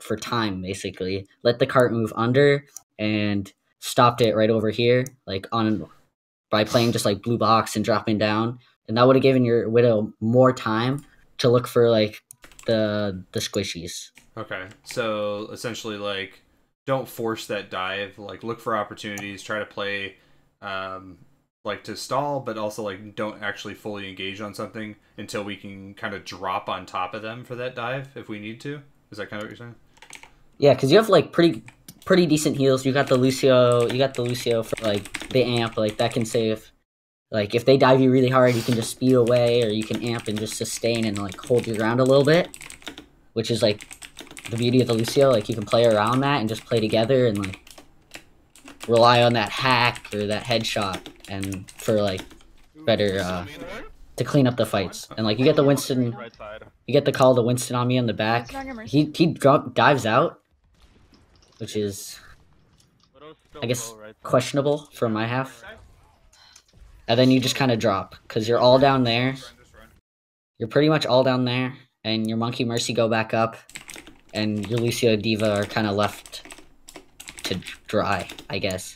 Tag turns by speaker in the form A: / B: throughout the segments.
A: for time, basically. Let the cart move under and stopped it right over here, like on by playing just like blue box and dropping down, and that would have given your widow more time to look for like the squishies.
B: Okay, so essentially, like, don't force that dive. Like, look for opportunities. Try to play, like, to stall, but also like don't actually fully engage on something until we can kind of drop on top of them for that dive if we need to. Is that kind of what you're saying?
A: Yeah, because you have like pretty decent heals. You got the Lucio. You got the Lucio for like the amp. Like that can save. Like if they dive you really hard, you can just speed away, or you can amp and just sustain and like hold your ground a little bit, which is like the beauty of the Lucio. Like you can play around that and just play together and like rely on that hack or that headshot and for like better to clean up the fights. And like you get the Winston, you get the call to Winston on me on the back. He dives out, which is I guess questionable for my half. And then you just kind of drop because you're all down there. You're pretty much all down there, and your Monkey Mercy go back up, and your Lucio Diva are kind of left to dry, I guess.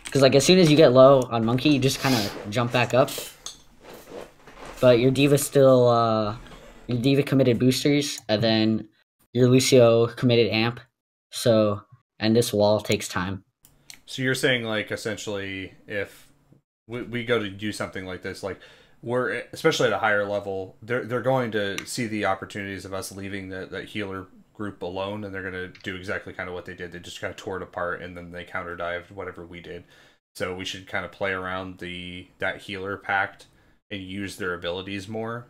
A: Because like as soon as you get low on Monkey, you just kind of jump back up. But your Diva still, your Diva committed boosters, and then your Lucio committed amp. So, and this wall takes time.
B: So you're saying, like, essentially, if we go to do something like this, like, we're, especially at a higher level, they're going to see the opportunities of us leaving that healer group alone, and they're going to do exactly kind of what they did. They just kind of tore it apart, and then they counter-dived whatever we did. So we should kind of play around that healer pact and use their abilities more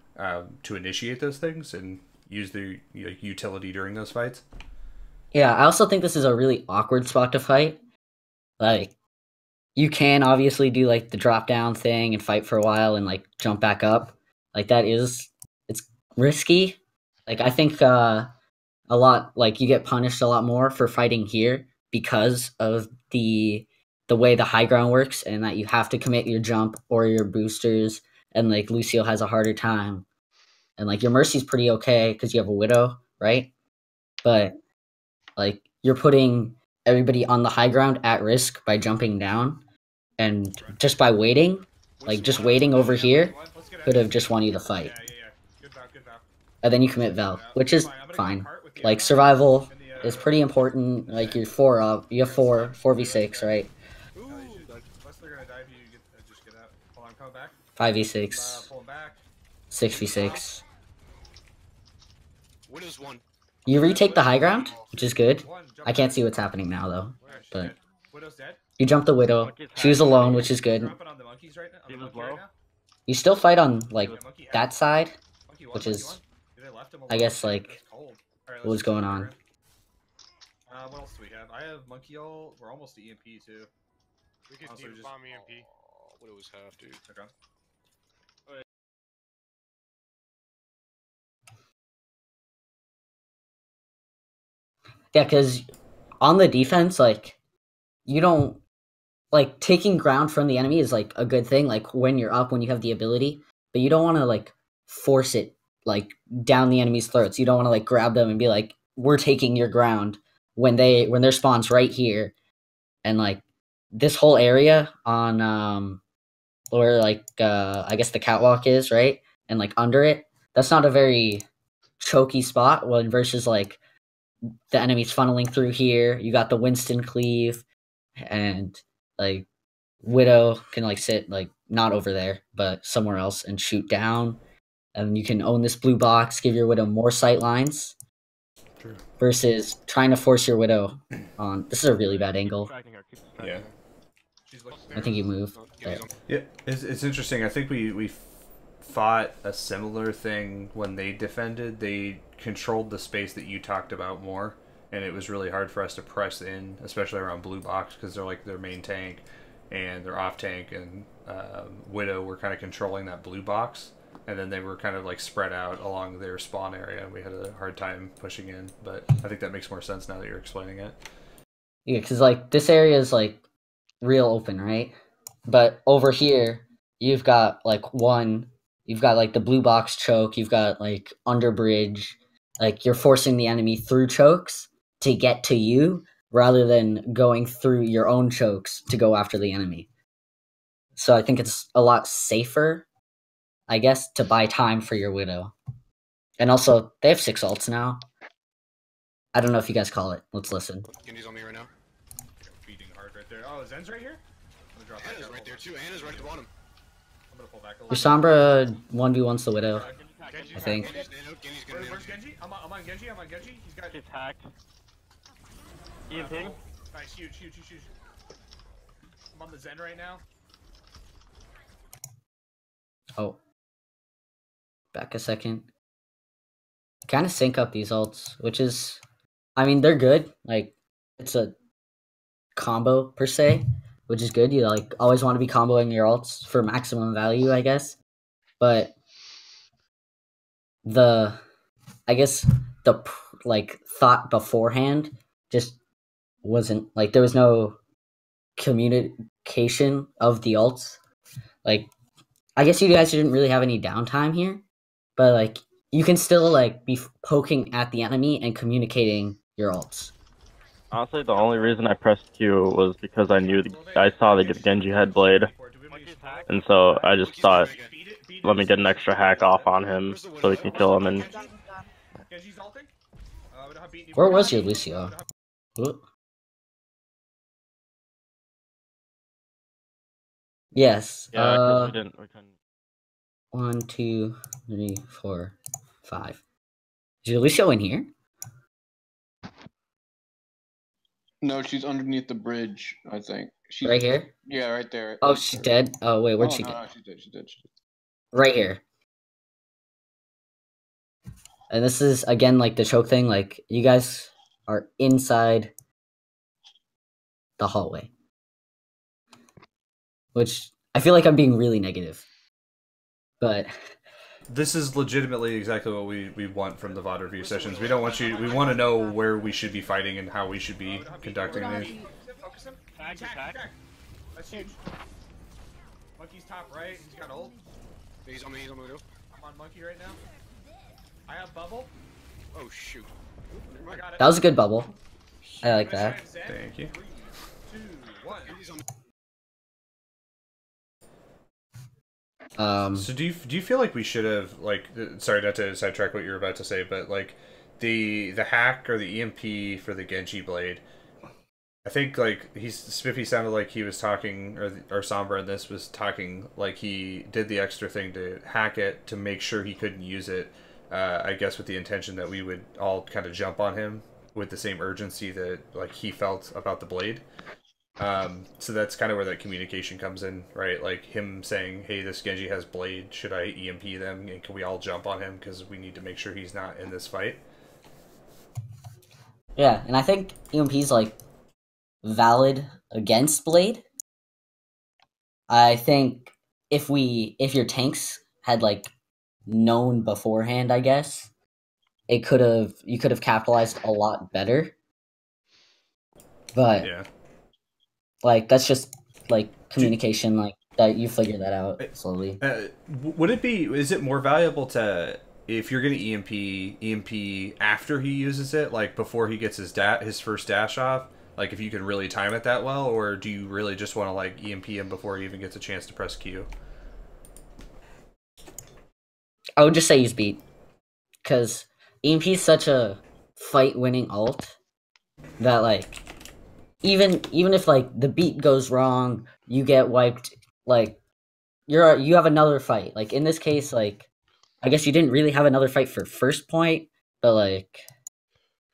B: to initiate those things and use their utility during those fights.
A: Yeah, I also think this is a really awkward spot to fight. Like, you can obviously do, like, the drop-down thing and fight for a while and, like, jump back up. Like, it's risky. Like, I think a lot, like, you get punished a lot more for fighting here because of the way the high ground works and that you have to commit your jump or your boosters, and, like, Lucio has a harder time. And, like, your Mercy's pretty okay because you have a Widow, right? But, like, you're putting everybody on the high ground at risk by jumping down, and just by waiting, like just waiting over here, could have just won you the fight. And then you commit Vel, which is fine. Like survival is pretty important. Like you're 4 up, you have 4v6, right? 5v6, 6v6. You retake the high ground, which is good. I can't see what's happening now, though. But you jump the Widow. She was alone, which is good. You still fight on, like, that side, which is, I guess, like, what was going on.
C: What else do we have? I have Monkey Ult. We're almost to EMP, too.
D: We could deep bomb EMP.
C: What it was half, dude. Okay.
A: Yeah, because on the defense, like, you don't, like, taking ground from the enemy is, like, a good thing, like, when you're up, when you have the ability, but you don't want to, like, force it, like, down the enemy's throats. You don't want to, like, grab them and be like, we're taking your ground when their spawn's right here. And, like, this whole area on, where, like, I guess the catwalk is, right? And, like, under it, that's not a very choky spot when versus, like, the enemy's funneling through here. You got the Winston cleave, and like Widow can like sit like not over there, but somewhere else and shoot down. And you can own this blue box, give your Widow more sight lines.
B: True.
A: Versus trying to force your Widow on. This is a really bad angle.
B: Yeah.
A: I think you move. But.
B: Yeah, it's interesting. I think we fought a similar thing when they defended. They controlled the space that you talked about more, and it was really hard for us to press in, especially around blue box, because they're like their main tank and their off tank, and Widow were kind of controlling that blue box, and then they were kind of like spread out along their spawn area, and we had a hard time pushing in. But I think that makes more sense now that you're explaining it.
A: Yeah, because like this area is like real open, right? But over here you've got like you've got like the blue box choke, you've got like under bridge, Like, you're forcing the enemy through chokes to get to you, rather than going through your own chokes to go after the enemy. So I think it's a lot safer, I guess, to buy time for your Widow. And also, they have 6 ults now. I don't know if you guys call it. Let's listen.
D: Genji's on me right now.
C: Beating hard right there. Oh, Zen's right here? I'm gonna drop back.
D: Ana's right there too. Ana's right at the bottom.
C: I'm gonna pull back a
A: Your
C: little.
A: Sombra 1v1's the Widow,
D: Genji's
A: I think.
D: Genji's gonna
C: Where's Genji? I'm on Genji. I'm on Genji. He's got.
E: He's hacked. EMP.
C: Nice, huge. I'm on the Zen right now.
A: Oh. Back a second. Kind of sync up these ults, which is... I mean, they're good. Like, it's a combo, per se, which is good. You, like, always want to be comboing your ults for maximum value, I guess. But I guess the thought beforehand just wasn't, like, there was no communication of the ults. Like, I guess you guys didn't really have any downtime here, but, like, you can still, like, be poking at the enemy and communicating your ults.
E: Honestly, the only reason I pressed Q was because I knew I saw the Genji had Blade, and so I just thought, let me get an extra hack off on him so we can kill him. And
A: where was your Lucio? Ooh. Yes.
E: Yeah, we couldn't.
A: 1, 2, 3, 4, 5. Is your Lucio in here?
F: No, she's underneath the bridge, I think. She's
A: Right here?
F: Yeah, right there.
A: Oh, she's dead? Oh, wait, where'd she go?
F: No, she's dead.
A: Right here. And this is, again, like, the choke thing. Like, you guys are inside the hallway. Which, I feel like I'm being really negative. But...
B: This is legitimately exactly what we want from the VOD review sessions. We don't want you... We want to know where we should be fighting and how we should be conducting these.
C: Attack. That's huge. Monkey's top right. He's got ult.
D: He's on me. He's on me.
C: I'm on Monkey right now. I have bubble.
D: Oh shoot.
C: I got it.
A: that was a good bubble. I like that.
B: Thank you.
C: 3, 2, 1.
B: So do you feel like we should have, like, sorry not to sidetrack what you were about to say, but like the hack or the EMP for the Genji Blade, I think like Spiffy sounded like he was talking, or Sombra in this was talking like he did the extra thing to hack it to make sure he couldn't use it. I guess with the intention that we would all kind of jump on him with the same urgency that like he felt about the blade. So that's kind of where that communication comes in, right? Like him saying, hey, this Genji has Blade, should I EMP them, and can we all jump on him because we need to make sure he's not in this fight?
A: Yeah, and I think EMP's, like, valid against Blade. I think if your tanks had, like, known beforehand, I guess, you could have capitalized a lot better. But... yeah. Like, that's just, like, communication, like, that you figure that out slowly.
B: Is it more valuable to, if you're going to EMP after he uses it, like, before he gets his first dash off? Like, if you can really time it that well, or do you really just want to, like, EMP him before he even gets a chance to press Q?
A: I would just say use beat. Because EMP is such a fight-winning ult that, like... Even if, like, the beat goes wrong, you get wiped, like, you have another fight. Like, in this case, like, I guess you didn't really have another fight for first point, but, like,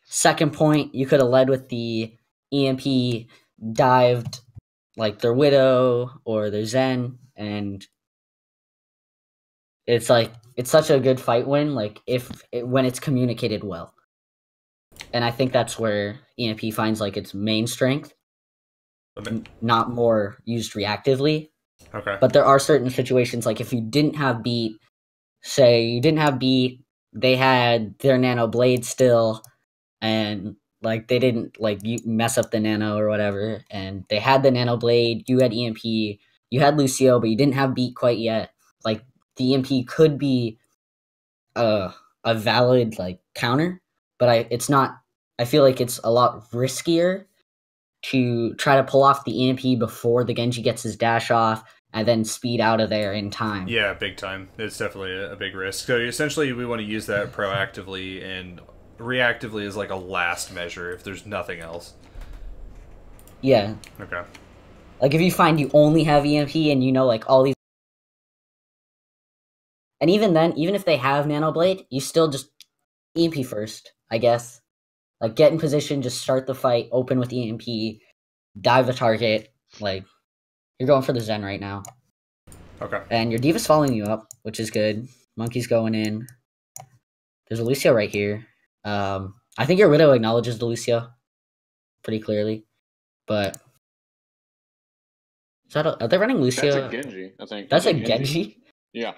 A: second point, you could have led with the EMP, dived, like, their Widow or their Zen, and it's, like, it's such a good fight win, like, when it's communicated well. And I think that's where EMP finds, like, its main strength. Not more used reactively.
B: Okay.
A: But there are certain situations, like, if you didn't have beat, say you didn't have beat, they had their nano blade still, and, like, they didn't, like, you mess up the nano or whatever, and they had the nano blade, you had EMP, you had Lucio, but you didn't have beat quite yet. Like, the EMP could be a valid, like, counter. but it's not. I feel like it's a lot riskier to try to pull off the EMP before the Genji gets his dash off and then speed out of there in time.
B: Yeah, big time. It's definitely a big risk. So essentially, we want to use that proactively, and reactively is like a last measure if there's nothing else.
A: Yeah.
B: Okay.
A: Like if you find you only have EMP and you know like all these, and even then, even if they have Nanoblade, you still just EMP first, I guess. Like get in position, just start the fight, open with EMP, dive the target. Like you're going for the Zen right now.
B: Okay.
A: And your D.Va's following you up, which is good. Monkey's going in. There's a Lucio right here. I think your Widow acknowledges the Lucio pretty clearly, but is that are they running Lucio?
F: That's a Genji, I think.
A: That's a Genji.
F: Yeah.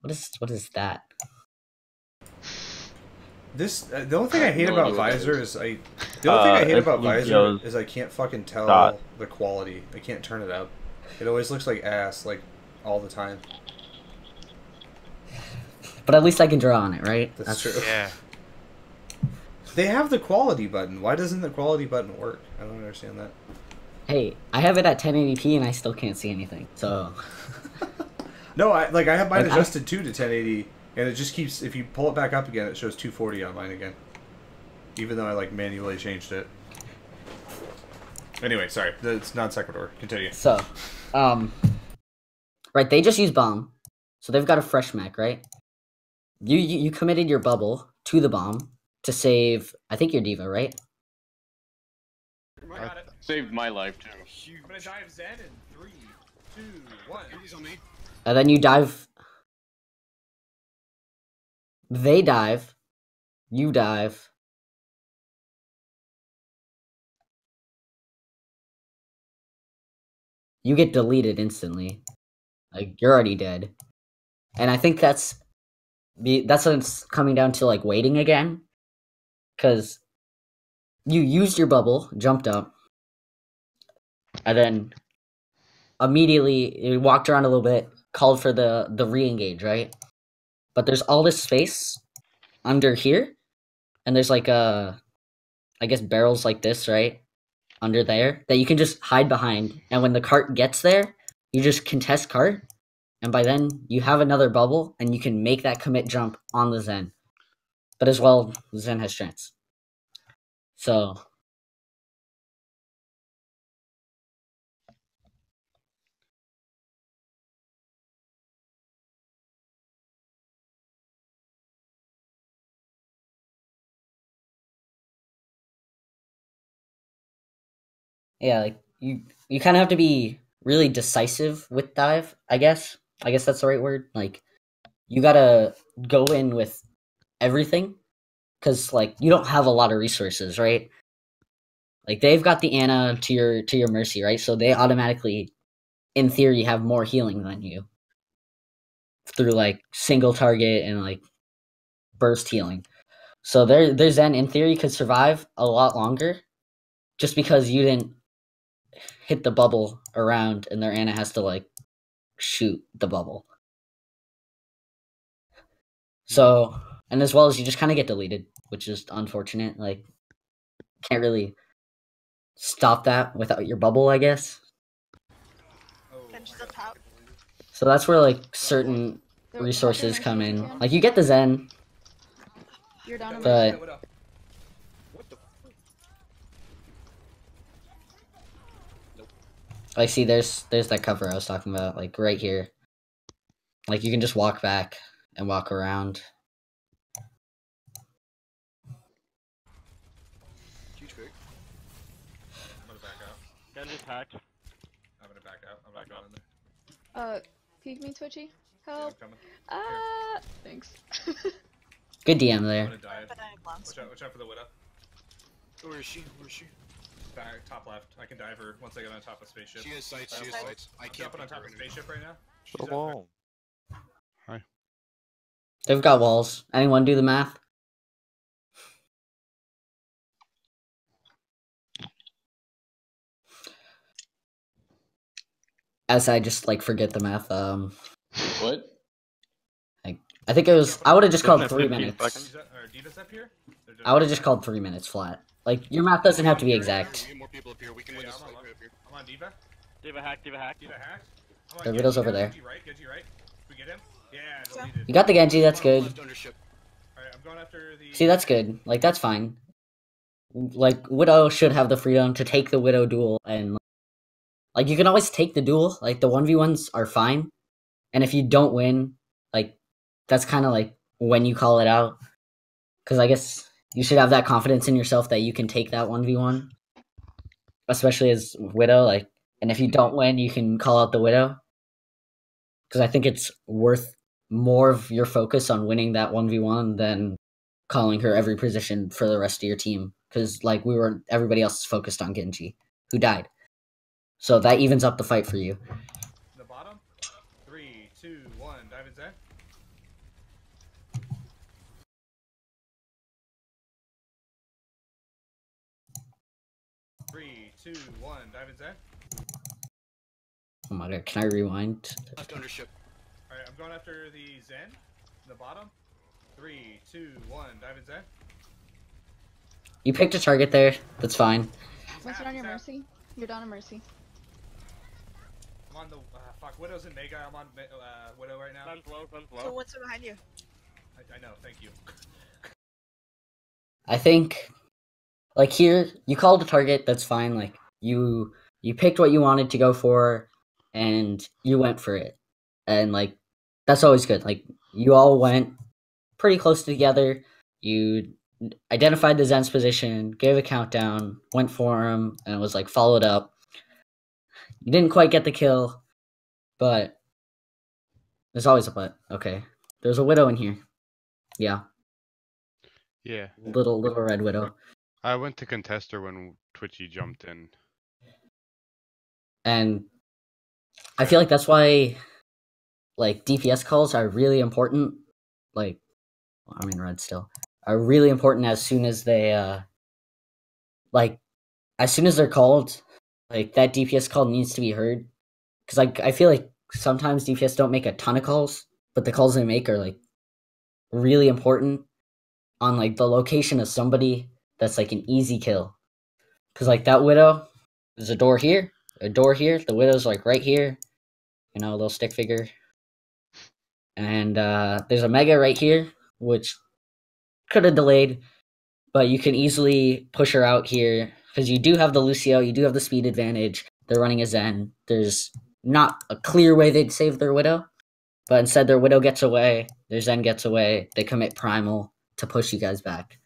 A: What is that?
B: This the only thing I hate
F: No
B: about
F: idea what that
B: Visor
F: is.
B: is the only thing I hate
E: it's
B: about Visor
E: Lucio's
B: is I can't fucking tell
E: dot.
B: the quality. I can't turn it up. It always looks like ass, like all the time.
A: But at least I can draw on it, right?
B: That's true.
C: Yeah.
B: They have the quality button. Why doesn't the quality button work? I don't understand that.
A: Hey, I have it at 1080p and I still can't see anything. So
B: No, I have mine
A: Like,
B: adjusted too to 1080, and it just keeps. If you pull it back up again, it shows 240 on mine again, even though I like manually changed it. Anyway, sorry, it's non sequitur. Continue.
A: So, right, they just use bomb, so they've got a fresh mech, right? You committed your bubble to the bomb to save, I think, your D.Va, right?
C: I got it.
F: Saved my life, too.
C: I'm gonna dive Zen in 3, 2, 1.
D: He's on me.
A: And then you dive. They dive. You dive. You get deleted instantly. Like you're already dead. And I think that's when it's coming down to like waiting again, because you used your bubble, jumped up, and then immediately you walked around a little bit, called for the re-engage, right? But there's all this space under here, and there's like I guess barrels like this, right? Under there that you can just hide behind, and when the cart gets there, you just contest cart, and by then you have another bubble, and you can make that commit jump on the Zen. But as well, the Zen has strengths. So yeah, like you kind of have to be really decisive with dive, I guess. I guess that's the right word. Like you gotta go in with everything, because like you don't have a lot of resources, right? Like they've got the Ana to your mercy, right? So they automatically, in theory, have more healing than you through like single target and like burst healing. So their Zen in theory could survive a lot longer, just because you didn't hit the bubble around and their Ana has to like shoot the bubble. So, and as well as you just kind of get deleted, which is unfortunate. Like can't really stop that without your bubble, I guess. So that's where like certain resources come in. Like you get the Zen,
G: You're down on
A: but
D: What the?
A: like see there's that cover I was talking about, like right here. Like you can just walk back and walk around.
D: Huge pick.
B: I'm gonna back out.
E: Genji's hacked.
B: I'm gonna back out. I'm not going in there.
G: Peek me, Twitchy.
B: Yeah,
G: Help.
B: I'm coming.
G: Thanks.
A: Good DM
B: I'm
A: there.
B: gonna dive. Watch out for the widow.
D: Where is she? Where is she?
B: Back, top left. I can dive her once I get on top of spaceship.
D: She has sights. She has sights. I
B: I'm
D: can't
B: jumping on
D: pick
B: top
D: her
B: of
D: anymore.
B: spaceship right now. She's
H: So
B: up there.
H: long.
A: They've got walls. Anyone do the math? As I just like forget the math.
F: What?
A: Like I think it was. I would have just called
E: Isn't it
A: 3
E: 15
A: minutes.
E: seconds?
B: Or Diva's up here?
A: I would have just called 3 minutes flat. Like your math doesn't have to be exact.
D: We need more people up here. We can win this fight right up here.
B: I'm on Diva.
C: Diva hack, Diva hack.
B: Diva hacked. I'm on
A: The
B: Genji
A: widow's
B: now.
A: over there.
B: Genji right. Genji right. We get him? Yeah, deleted.
A: You got the Genji. That's good.
D: Left under ship.
B: Alright, I'm going after the...
A: See, that's good. Like that's fine. Like Widow should have the freedom to take the Widow duel, and like you can always take the duel. Like the 1v1s are fine, and if you don't win, like that's kind of like when you call it out. Because I guess you should have that confidence in yourself that you can take that 1v1, especially as Widow. Like, and if you don't win, you can call out the Widow. Because I think it's worth more of your focus on winning that 1v1 than calling her every position for the rest of your team. Because like everybody else is focused on Genji, who died. So that evens up the fight for you.
B: The bottom. 3, 2, 1. Dive in Zen. Three, 2, 1. Dive in Zen.
A: Oh my god, can I rewind?
D: Left under ship.
B: Alright, I'm going after the Zen. The bottom. 3, 2, 1. Dive in Zen.
A: You picked a target there. That's fine.
G: Once you're on your Mercy, you're down to Mercy.
B: I'm on the... fuck, Widow's in Mega. I'm on Widow right now.
C: Sun's low, sun's
H: So
C: low.
H: what's behind you?
B: I know, thank you.
A: I think, like here, you called a target. That's fine. Like you picked what you wanted to go for, and you went for it, and like that's always good. Like you all went pretty close together. You identified the Zen's position, gave a countdown, went for him, and it was like followed up. You didn't quite get the kill, but there's always a but. Okay, there's a Widow in here. Yeah,
I: Yeah.
A: little red Widow.
I: I went to contest her when Twitchy jumped in.
A: And I feel like that's why, like, DPS calls are really important. Like, well, I'm in red still. Are really important as soon as they, like, as soon as they're called, like, that DPS call needs to be heard. Because, like, I feel like sometimes DPS don't make a ton of calls, but the calls they make are, like, really important on, like, the location of somebody that's, like, an easy kill. Because, like, that Widow, there's a door here, the Widow's, like, right here. You know, a little stick figure. And there's a Mega right here, which could have delayed, but you can easily push her out here, because you do have the Lucio, you do have the speed advantage, they're running a Zen. There's not a clear way they'd save their Widow, but instead their Widow gets away, their Zen gets away, they commit Primal to push you guys back.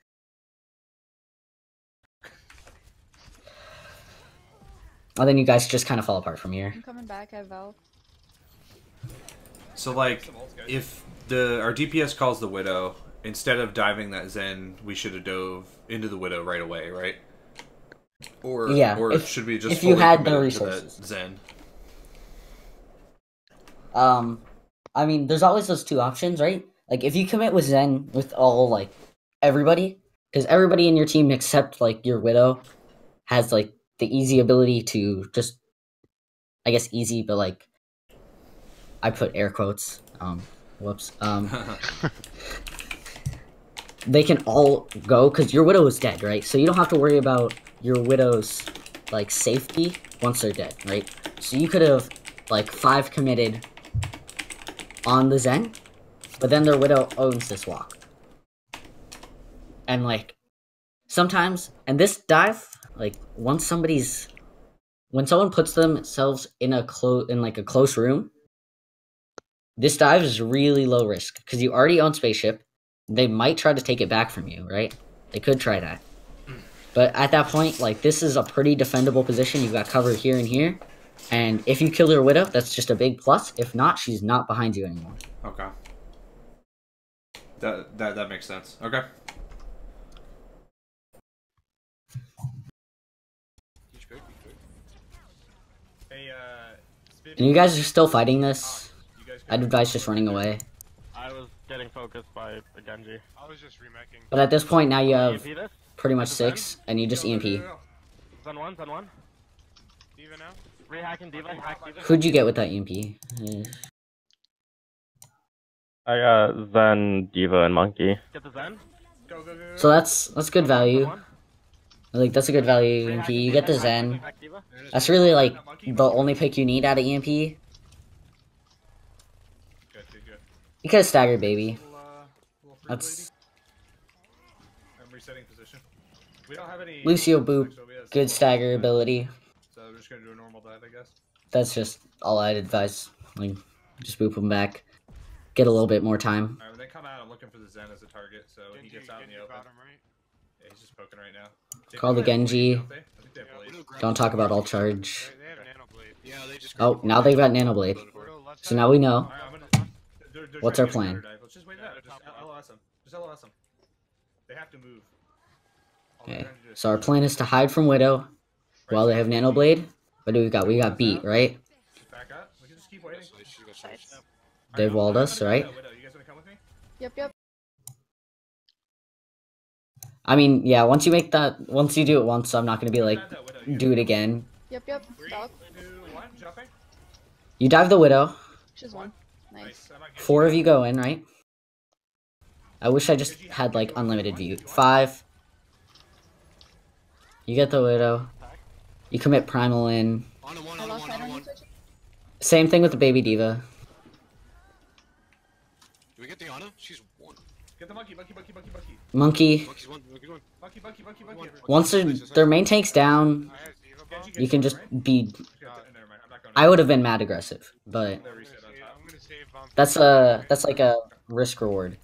A: And then you guys just kind of fall apart from here.
G: I'm coming back, I have Val.
B: So, like, if our DPS calls the Widow, instead of diving that Zen, we should have dove into the Widow right away, right? Or
A: Yeah,
B: or
A: if-
B: should we just
A: if you
B: fully
A: had the
B: commit to that
A: resources.
B: Zen?
A: I mean, there's always those two options, right? Like, if you commit with Zen with all, like, everybody, because everybody in your team except, like, your Widow has, like, the easy ability to just, I guess easy, but, like, I put air quotes, whoops, they can all go, because your Widow is dead, right? So you don't have to worry about your Widow's, like, safety once they're dead, right? So you could have, like, 5 committed on the Zen, but then their Widow owns this walk. And, like, sometimes, and this dive, like, when someone puts themselves in a close room, this dive is really low risk, because you already own spaceship. They might try to take it back from you, right? They could try that. But at that point, like, this is a pretty defendable position. You've got cover here and here. And if you kill your Widow, that's just a big plus. If not, she's not behind you anymore.
B: Okay. That makes sense. Okay.
D: Huge pick, big pick.
B: Hey,
A: And you guys are still fighting this,
B: you guys
A: I'd advise just running away.
E: I was getting focused by the Genji.
I: I was just remaking.
A: But at this point, now you have
E: EMP this?
A: pretty much 6, and you just EMP.
E: Sun one, sun one.
I: Diva now?
E: Rehacking Diva, hack Diva.
A: Who'd you get with that EMP?
E: I got Zen, Diva, and Monkey.
C: Get the Zen. Go, go, go, go.
A: So that's good value. Like that's a good value EMP. You get the Zen. That's really like the only pick you need out of EMP.
B: Good, good, good.
A: You could have staggered baby.
B: Little free
A: That's
B: lady. I'm resetting position. We don't have any.
A: Lucio boop. Good stagger ability.
B: So we're just gonna do a normal dive, I guess.
A: That's just all I'd advise. Like, just boop him back. Get a little bit more time.
B: Alright, when they come out, I'm looking for the Zen as a target, so he gets out in the open. Yeah, he's just poking right now.
A: Call the Genji.
B: Don't they? I think they have blades.
A: Don't talk about all charge.
I: They have nano blade.
D: Yeah, they just.
A: Oh, now they've got Nano Blade. So now we know.
B: Alright, I'm gonna. They're
A: What's
B: trying
A: our
B: to get a
A: plan?
B: counter dive. Let's just wait it out. Just LOS them. Just LOS them. They have to move. All they're
A: Okay.
B: trying to do is
A: So our
B: push
A: plan is to hide from Widow while they have Nano Blade. What do we got? We got beat, right?
B: back up. We can just keep waiting.
G: Nice.
A: They've walled us, right?
B: Widow, you guys wanna come with me?
G: Yep, yep.
A: I mean, yeah, once you do it once, I'm not gonna be like, do it again.
G: Yep, yep.
B: Three,
G: Dog.
B: 2, 1, jumping.
A: You dive the Widow.
G: She's one. Nice.
B: I'm not getting
A: 4 of you go in, right? I wish I just had like unlimited view. 5. You get the Widow. You commit Primal in.
D: On a one,
G: I
D: on a
G: lost
D: one,
G: sight
D: on a
G: on you,
D: one.
G: Twitchy.
A: Same thing with the Baby Diva.
D: Do we get the Ana? She's one.
B: Get the monkey, monkey, monkey, monkey, monkey.
A: Monkey.
D: Monkey's one. Monkey's one.
B: Monkey, monkey, monkey, monkey.
A: Once their main tank's down,
I: I have Diva bomb.
B: Genji,
A: you can just be.
B: Never mind, I'm not going.
A: I would have been mad aggressive, but
B: They
I: I'm gonna
B: reset on
I: save-
B: top.
I: I'm gonna save bomb.
A: that's like a risk reward.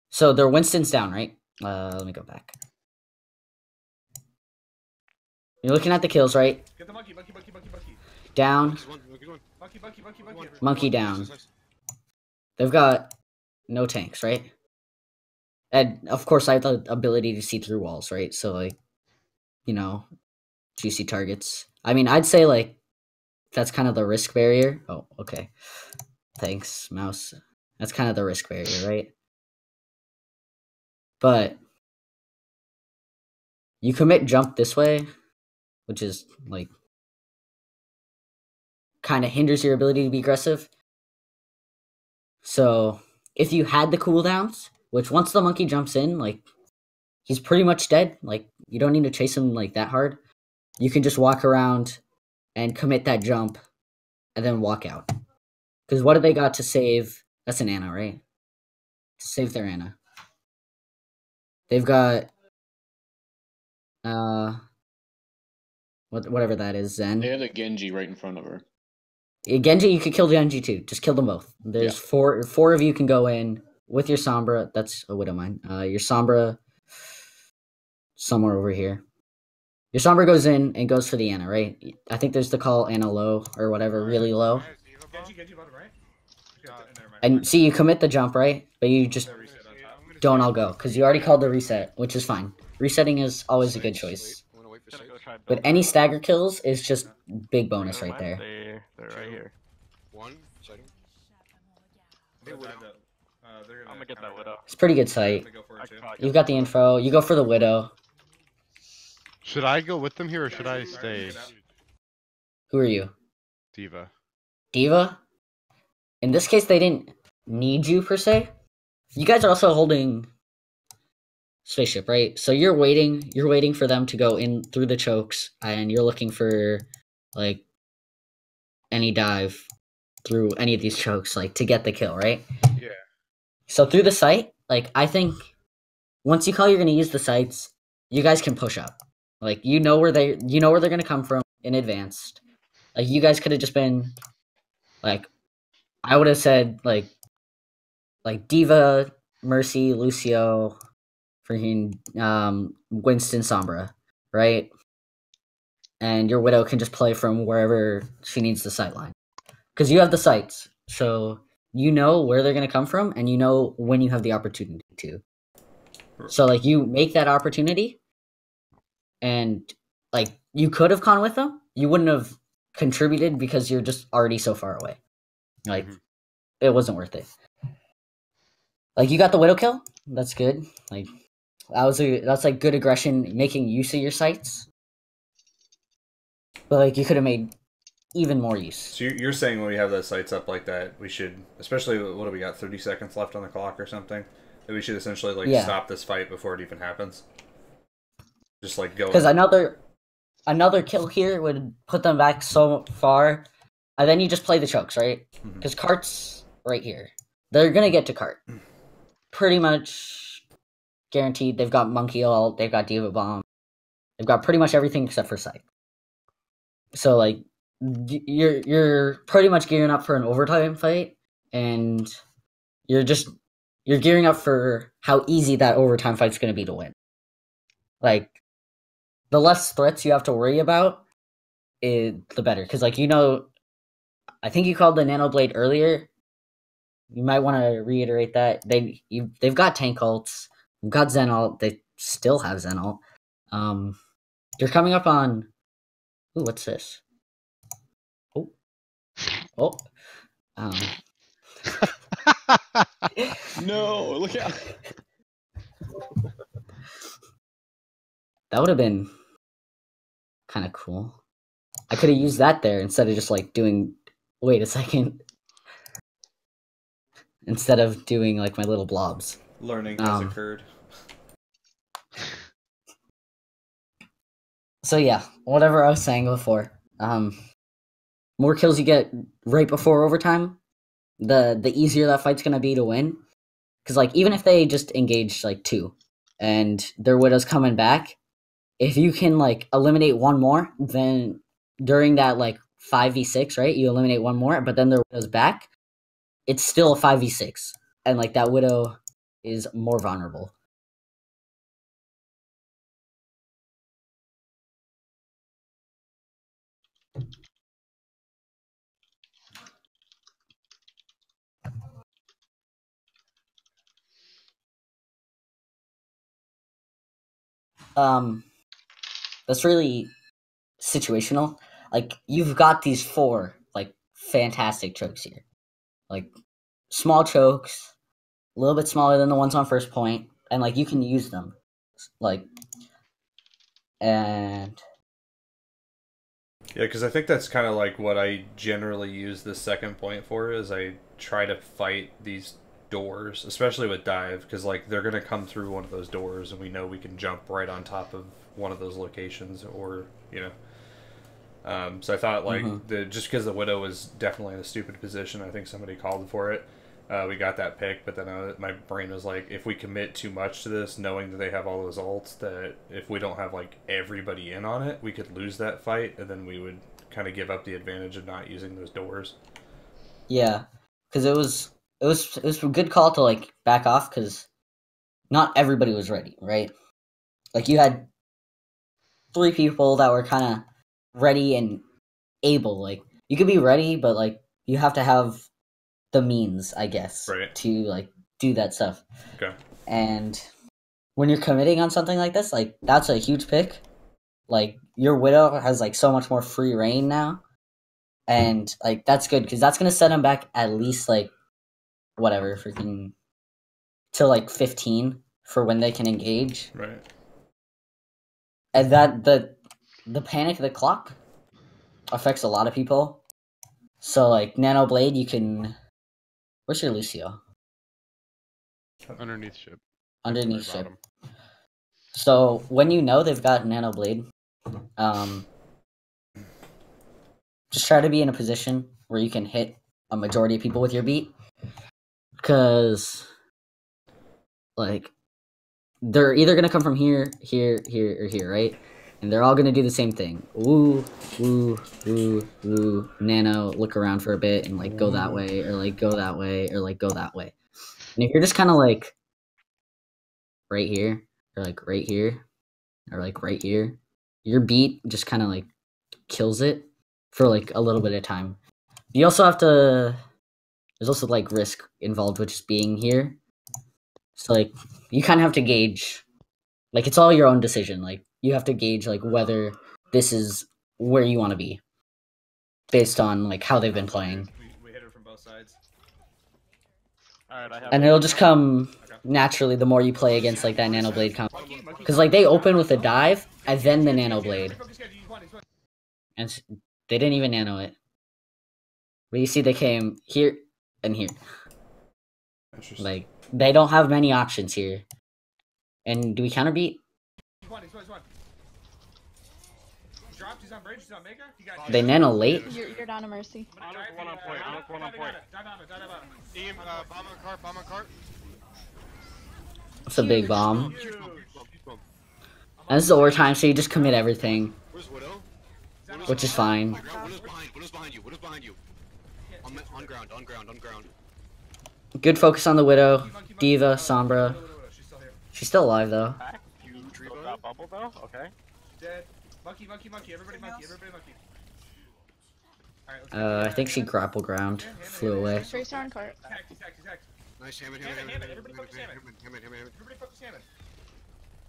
A: So their Winston's down, right? Let me go back. You're looking at the kills, right?
B: Get the monkey, monkey, monkey, monkey, monkey.
A: Down,
D: Monkey's one. Monkey's one.
B: Monkey, monkey, monkey, monkey.
A: monkey down. They've got no tanks, right? And of course, I have the ability to see through walls, right? So like, you know, juicy targets. I mean, I'd say like that's kind of the risk barrier. Oh, okay. Thanks, mouse. That's kind of the risk barrier, right? But you commit jump this way, which is like kind of hinders your ability to be aggressive. So if you had the cooldowns, which once the monkey jumps in, like he's pretty much dead. Like you don't need to chase him like that hard. You can just walk around and commit that jump and then walk out. Because what do they got to save? That's an Ana, right? To save their Ana. They've got whatever that is, Zen.
F: They have a Genji right in front of her.
A: Genji, you could kill Genji too. Just kill them both. There's four of you can go in with your Sombra. That's a Widow mine. Your Sombra somewhere over here. Your Sombra goes in and goes for the Ana, right? I think there's the call Ana low or whatever, really low.
I: I have Diva bomb.
B: Genji, Genji bottom right. Never mind.
A: And see, you commit the jump, right? But you just
B: They reset on top.
I: I'm gonna
A: don't
I: save
A: all go because you already called the reset, which is fine. Resetting is always a good choice.
D: I'm gonna wait for
E: Gonna go
D: Sage.
E: try
A: But any stagger kills is just big bonus right there.
E: They're right here.
D: One. Sighting.
B: They're gonna
E: I'm gonna get that
B: counter
E: Widow.
A: It's pretty good
B: dive.
A: sight.
B: I'm gonna go for
E: I
B: it too.
E: caught
A: You've got the info. You go for the Widow.
I: Should I go with them here or should I stay?
A: Who are you?
I: Diva.
A: Diva? In this case, they didn't need you per se. You guys are also holding spaceship, right? So you're waiting for them to go in through the chokes, and you're looking for like any dive through any of these chokes, like to get the kill, right?
I: Yeah.
A: So through the site, like I think once you call you're gonna use the sites, you guys can push up. Like you know where they're gonna come from in advance. Like you guys could have just been like I would have said like Diva, Mercy, Lucio, freaking Winston, Sombra, right? And your Widow can just play from wherever she needs the sight line. Because you have the sights. So you know where they're gonna come from and you know when you have the opportunity to. So like you make that opportunity and like you could have gone with them. You wouldn't have contributed because you're just already so far away. Like it wasn't worth it. Like you got the Widow kill. That's good. Like that's like good aggression, making use of your sights. But like you could have made even more use.
B: So you're saying when we have the sights up like that, we should, especially what do we got, 30 seconds left on the clock or something, that we should essentially like stop this fight before it even happens. Just like go.
A: Because another kill here would put them back so far, and then you just play the chokes, right? Because Cart's right here. They're gonna get to Cart. Pretty much guaranteed. They've got Monkey Ult, they've got Diva Bomb, they've got pretty much everything except for Sight. So like, you're pretty much gearing up for an overtime fight, and you're gearing up for how easy that overtime fight's gonna be to win. Like, the less threats you have to worry about, the better. Because, like, I think you called the Nano Blade earlier. You might want to reiterate that. They've got tank ults. They've got Zen ult. They still have Zen ult. You're coming up on... Ooh, what's this? Oh.
F: No, look out.
A: That would have been kind of cool. I could have used that there instead of just like doing. Wait a second. Instead of doing like my little blobs.
B: Learning has occurred.
A: So yeah, whatever I was saying before. More kills you get right before overtime, the easier that fight's gonna be to win. Because like even if they just engage like 2, and their Widow's coming back. If you can, like, eliminate one more, then during that, like, 5v6, right, you eliminate one more, but then their Widow's back, it's still a 5v6. And, like, that Widow is more vulnerable. That's really situational. Like, you've got these 4, like, fantastic chokes here. Like, small chokes, a little bit smaller than the ones on first point, and, like, you can use them. Like, and...
B: Yeah, because I think that's kind of like what I generally use the second point for, is I try to fight these doors, especially with dive, because like they're going to come through one of those doors, and we know we can jump right on top of one of those locations, or, you know. So I thought, like, just because the Widow was definitely in a stupid position, I think somebody called for it. We got that pick, but then my brain was like, if we commit too much to this, knowing that they have all those ults, that if we don't have, like, everybody in on it, we could lose that fight, and then we would kind of give up the advantage of not using those doors.
A: Yeah, because it was a good call to, like, back off, because not everybody was ready, right? Like, you had 3 people that were kind of ready and able. Like, you could be ready, but, like, you have to have the means, I guess,
B: right,
A: to, like, do that stuff.
B: Okay.
A: And when you're committing on something like this, like, that's a huge pick. Like, your Widow has, like, so much more free reign now. And, like, that's good, because that's going to set him back at least, like, whatever, freaking, till, like, 15 for when they can engage.
B: Right.
A: And that, the panic of the clock affects a lot of people. So, like, Nano Blade, you can... Where's your Lucio?
I: Underneath ship.
A: Underneath ship. So, when you know they've got Nano Blade, just try to be in a position where you can hit a majority of people with your beat. Because, like, they're either going to come from here, here, here, or here, right? And they're all going to do the same thing. Woo, woo, woo, woo, Nano, look around for a bit and, like, go that way, or, like, go that way, or, like, go that way. And if you're just kind of, like, right here, or, like, right here, or, like, right here, your beat just kind of, like, kills it for, like, a little bit of time. You also have to... There's also, like, risk involved with just being here. So, like, you kind of have to gauge... Like, it's all your own decision. Like, you have to gauge, like, whether this is where you want to be. Based on, like, how they've been playing.
C: We hit her from both sides.
D: Alright,
A: And it'll just come naturally the more you play against, like, that Nano Blade comp. Because, like, they open with a dive, and then the Nano Blade. And they didn't even nano it. But you see, they came here and here.
B: Interesting.
A: Like, they don't have many options here. And do we counter beat?
C: He's one. He dropped. He's on bridge. He's on Mega. He got
A: They nano late?
G: You're down to Mercy.
C: Dive
I: One on point. One on point.
C: Dive on him.
I: Team, bomb on cart. Bomb on cart.
A: It's a big bomb.
D: Huge bomb, huge bomb, huge bomb.
A: And this is overtime, so you just commit everything,
D: Where's Widow?
A: which is fine.
D: Widow's behind you. Widow's behind you. On ground.
A: Good focus on the Widow. Diva, Sombra.
C: She's still here.
A: She's still alive, though.
D: You tree
I: Got bubble though. Okay.
C: Dead. Monkey. Everybody monkey. Alright, let's go.
A: I think she grapple ground. Flew away.
G: Tracer on cart.
C: He's hacked.
D: Nice, Hammond.
C: Everybody focus Hammond. Everybody focus Hammond.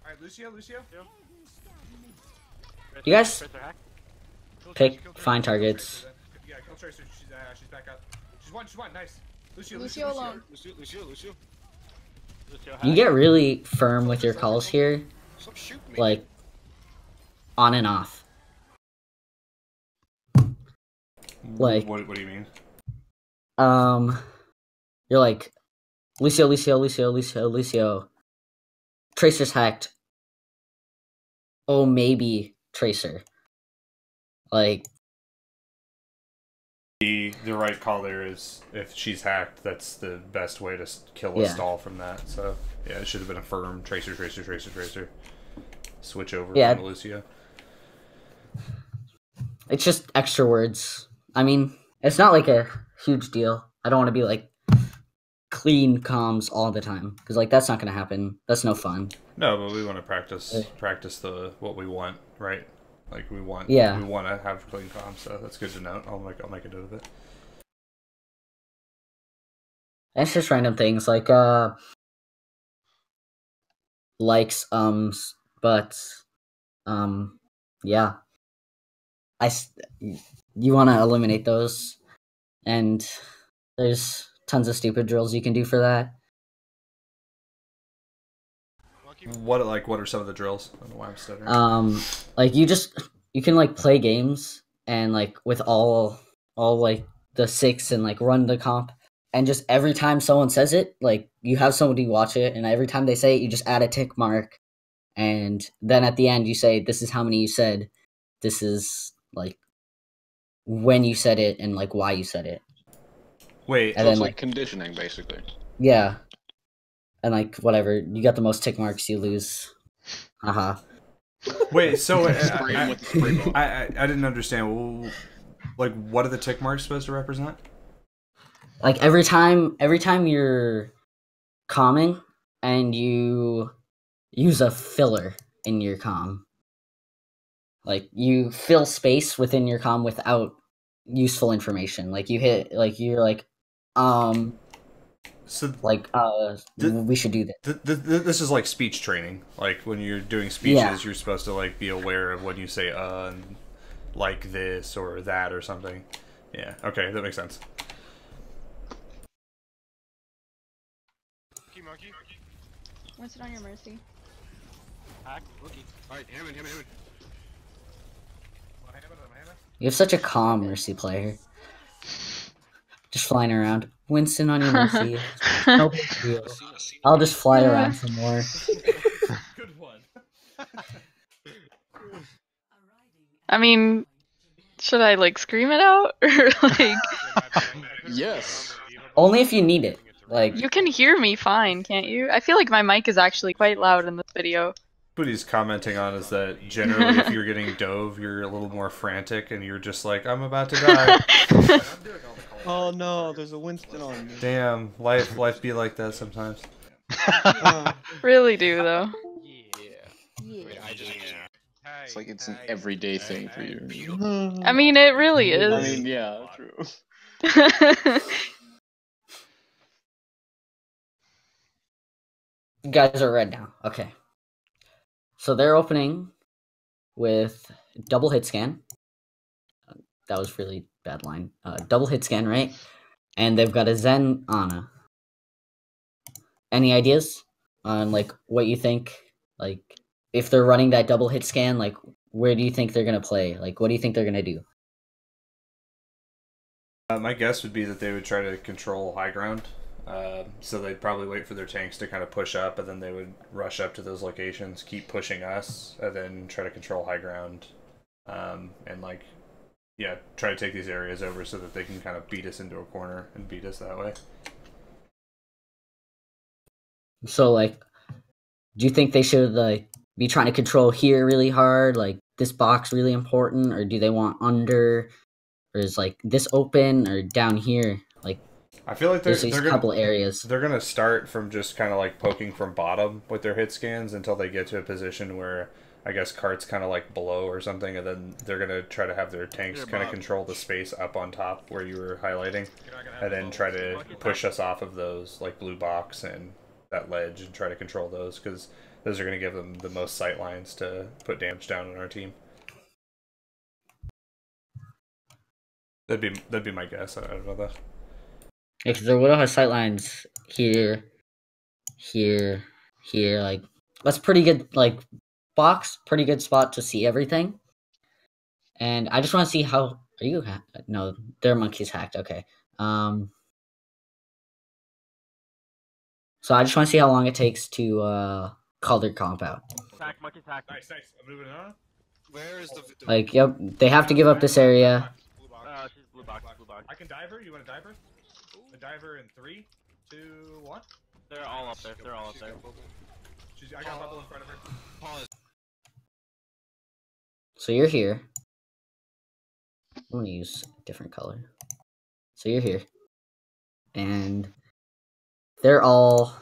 C: Alright, Lucio.
A: You guys pick fine targets.
C: Yeah, kill Tracer. She's back up. She's one. Nice.
G: Lucio alone.
D: Lucio.
A: You get really firm with your calls here,
D: Stop shooting me.
A: like on and off. Like,
B: what do you mean?
A: you're like Lucio. Tracer's hacked. Oh, maybe Tracer. Like,
B: The right call there is if she's hacked, that's the best way to kill a
A: Yeah.
B: stall from that. So yeah, it should have been a firm Tracer. Switch over
A: Yeah.
B: from Lucio.
A: it's just extra words. I mean, it's not like a huge deal. I don't want to be like clean comms all the time, because like that's not gonna happen. That's no fun.
B: No, but we want to practice the what we want, right? Like we want to have clean comms, so that's good to know. I'll make a note of it.
A: It's just random things like likes, buts, yeah. You want to eliminate those, and there's tons of stupid drills you can do for that.
B: What are some of the drills? I don't know why I'm stuttering.
A: Like you can like play games and like with all like the 6 and like run the comp, and just every time someone says it, like you have somebody watch it, and every time they say it, you just add a tick mark, and then at the end you say, this is how many you said, this is like when you said it and like why you said it.
B: Wait,
A: And
F: So
A: then
F: it's
A: like
F: like conditioning, basically.
A: yeah, and like whatever, you got the most tick marks, you lose. Haha.
B: wait. So
F: Spray him with the spray ball.
B: I didn't understand. Like, what are the tick marks supposed to represent?
A: Like every time you're calming and you use a filler in your calm, like you fill space within your calm without useful information. Like you hit, like you're like,
B: So
A: we should do this.
B: this is like speech training. Like when you're doing speeches,
A: Yeah.
B: you're supposed to like be aware of when you say and like this or that or something. Yeah. Okay, that makes sense.
I: Monkey.
G: What's it on your Mercy?
I: Hack. Rookie.
D: Alright, Hammond.
A: You have such a calm Mercy player. Just flying around. Winston on your Mercy. No big deal. I'll just fly around some more.
C: Good one.
H: I mean, should I like scream it out or like
F: Yes.
A: Only if you need it. Like,
H: you can hear me fine, can't you? I feel like my mic is actually quite loud in this video.
B: What he's commenting on is that generally, if you're getting dove, you're a little more frantic, and you're just like, "I'm about to die."
J: Oh no, there's a Winston on me.
B: Damn, life be like that sometimes.
H: Really do though.
G: Yeah.
F: It's like it's an everyday thing for you.
H: I mean, it really
F: I
H: is.
F: mean, yeah, true.
A: you guys are red now. Okay. So they're opening with double hit scan. That was really bad line. Double hit scan, right? And they've got a Zen Ana. Any ideas on like what you think? Like if they're running that double hit scan, like where do you think they're gonna play? Like what do you think they're gonna do?
B: My guess would be that they would try to control high ground. So they'd probably wait for their tanks to kind of push up, and then they would rush up to those locations, keep pushing us, and then try to control high ground. And like, yeah, try to take these areas over so that they can kind of beat us into a corner and beat us that way.
A: So, like, do you think they should, like, be trying to control here really hard? Like, this box really important? Or do they want under? Or is, like, this open? Or down here? Like,
B: I feel like
A: there's these couple areas.
B: They're going to start from just kind of, like, poking from bottom with their hit scans until they get to a position where, I guess, cart's kind of, like, below or something. And then they're going to try to have their tanks kind of control the space up on top where you were highlighting. And then try to push us off of those, like, blue box and that ledge and try to control those, because those are going to give them the most sight lines to put damage down on our team. That'd be my guess. I don't know that.
A: Yeah, because their Widow has sight lines here, here, here. Like, that's pretty good, like, box, pretty good spot to see everything. And I just want to see how... Are you... No, their monkey's hacked. Okay. So I just want to see how long it takes to call their comp out.
C: Attack, monkey attack. Nice. I'm moving on.
D: Where is the...
A: Like, yep, they have to give up this area.
C: She's blue box. I can dive her. You want to dive her? A diver in 3, 2, 1.
J: They're all up there.
C: I got a bubble in front of her.
D: Pause.
A: So you're here. I'm gonna use a different color. So you're here. And they're all...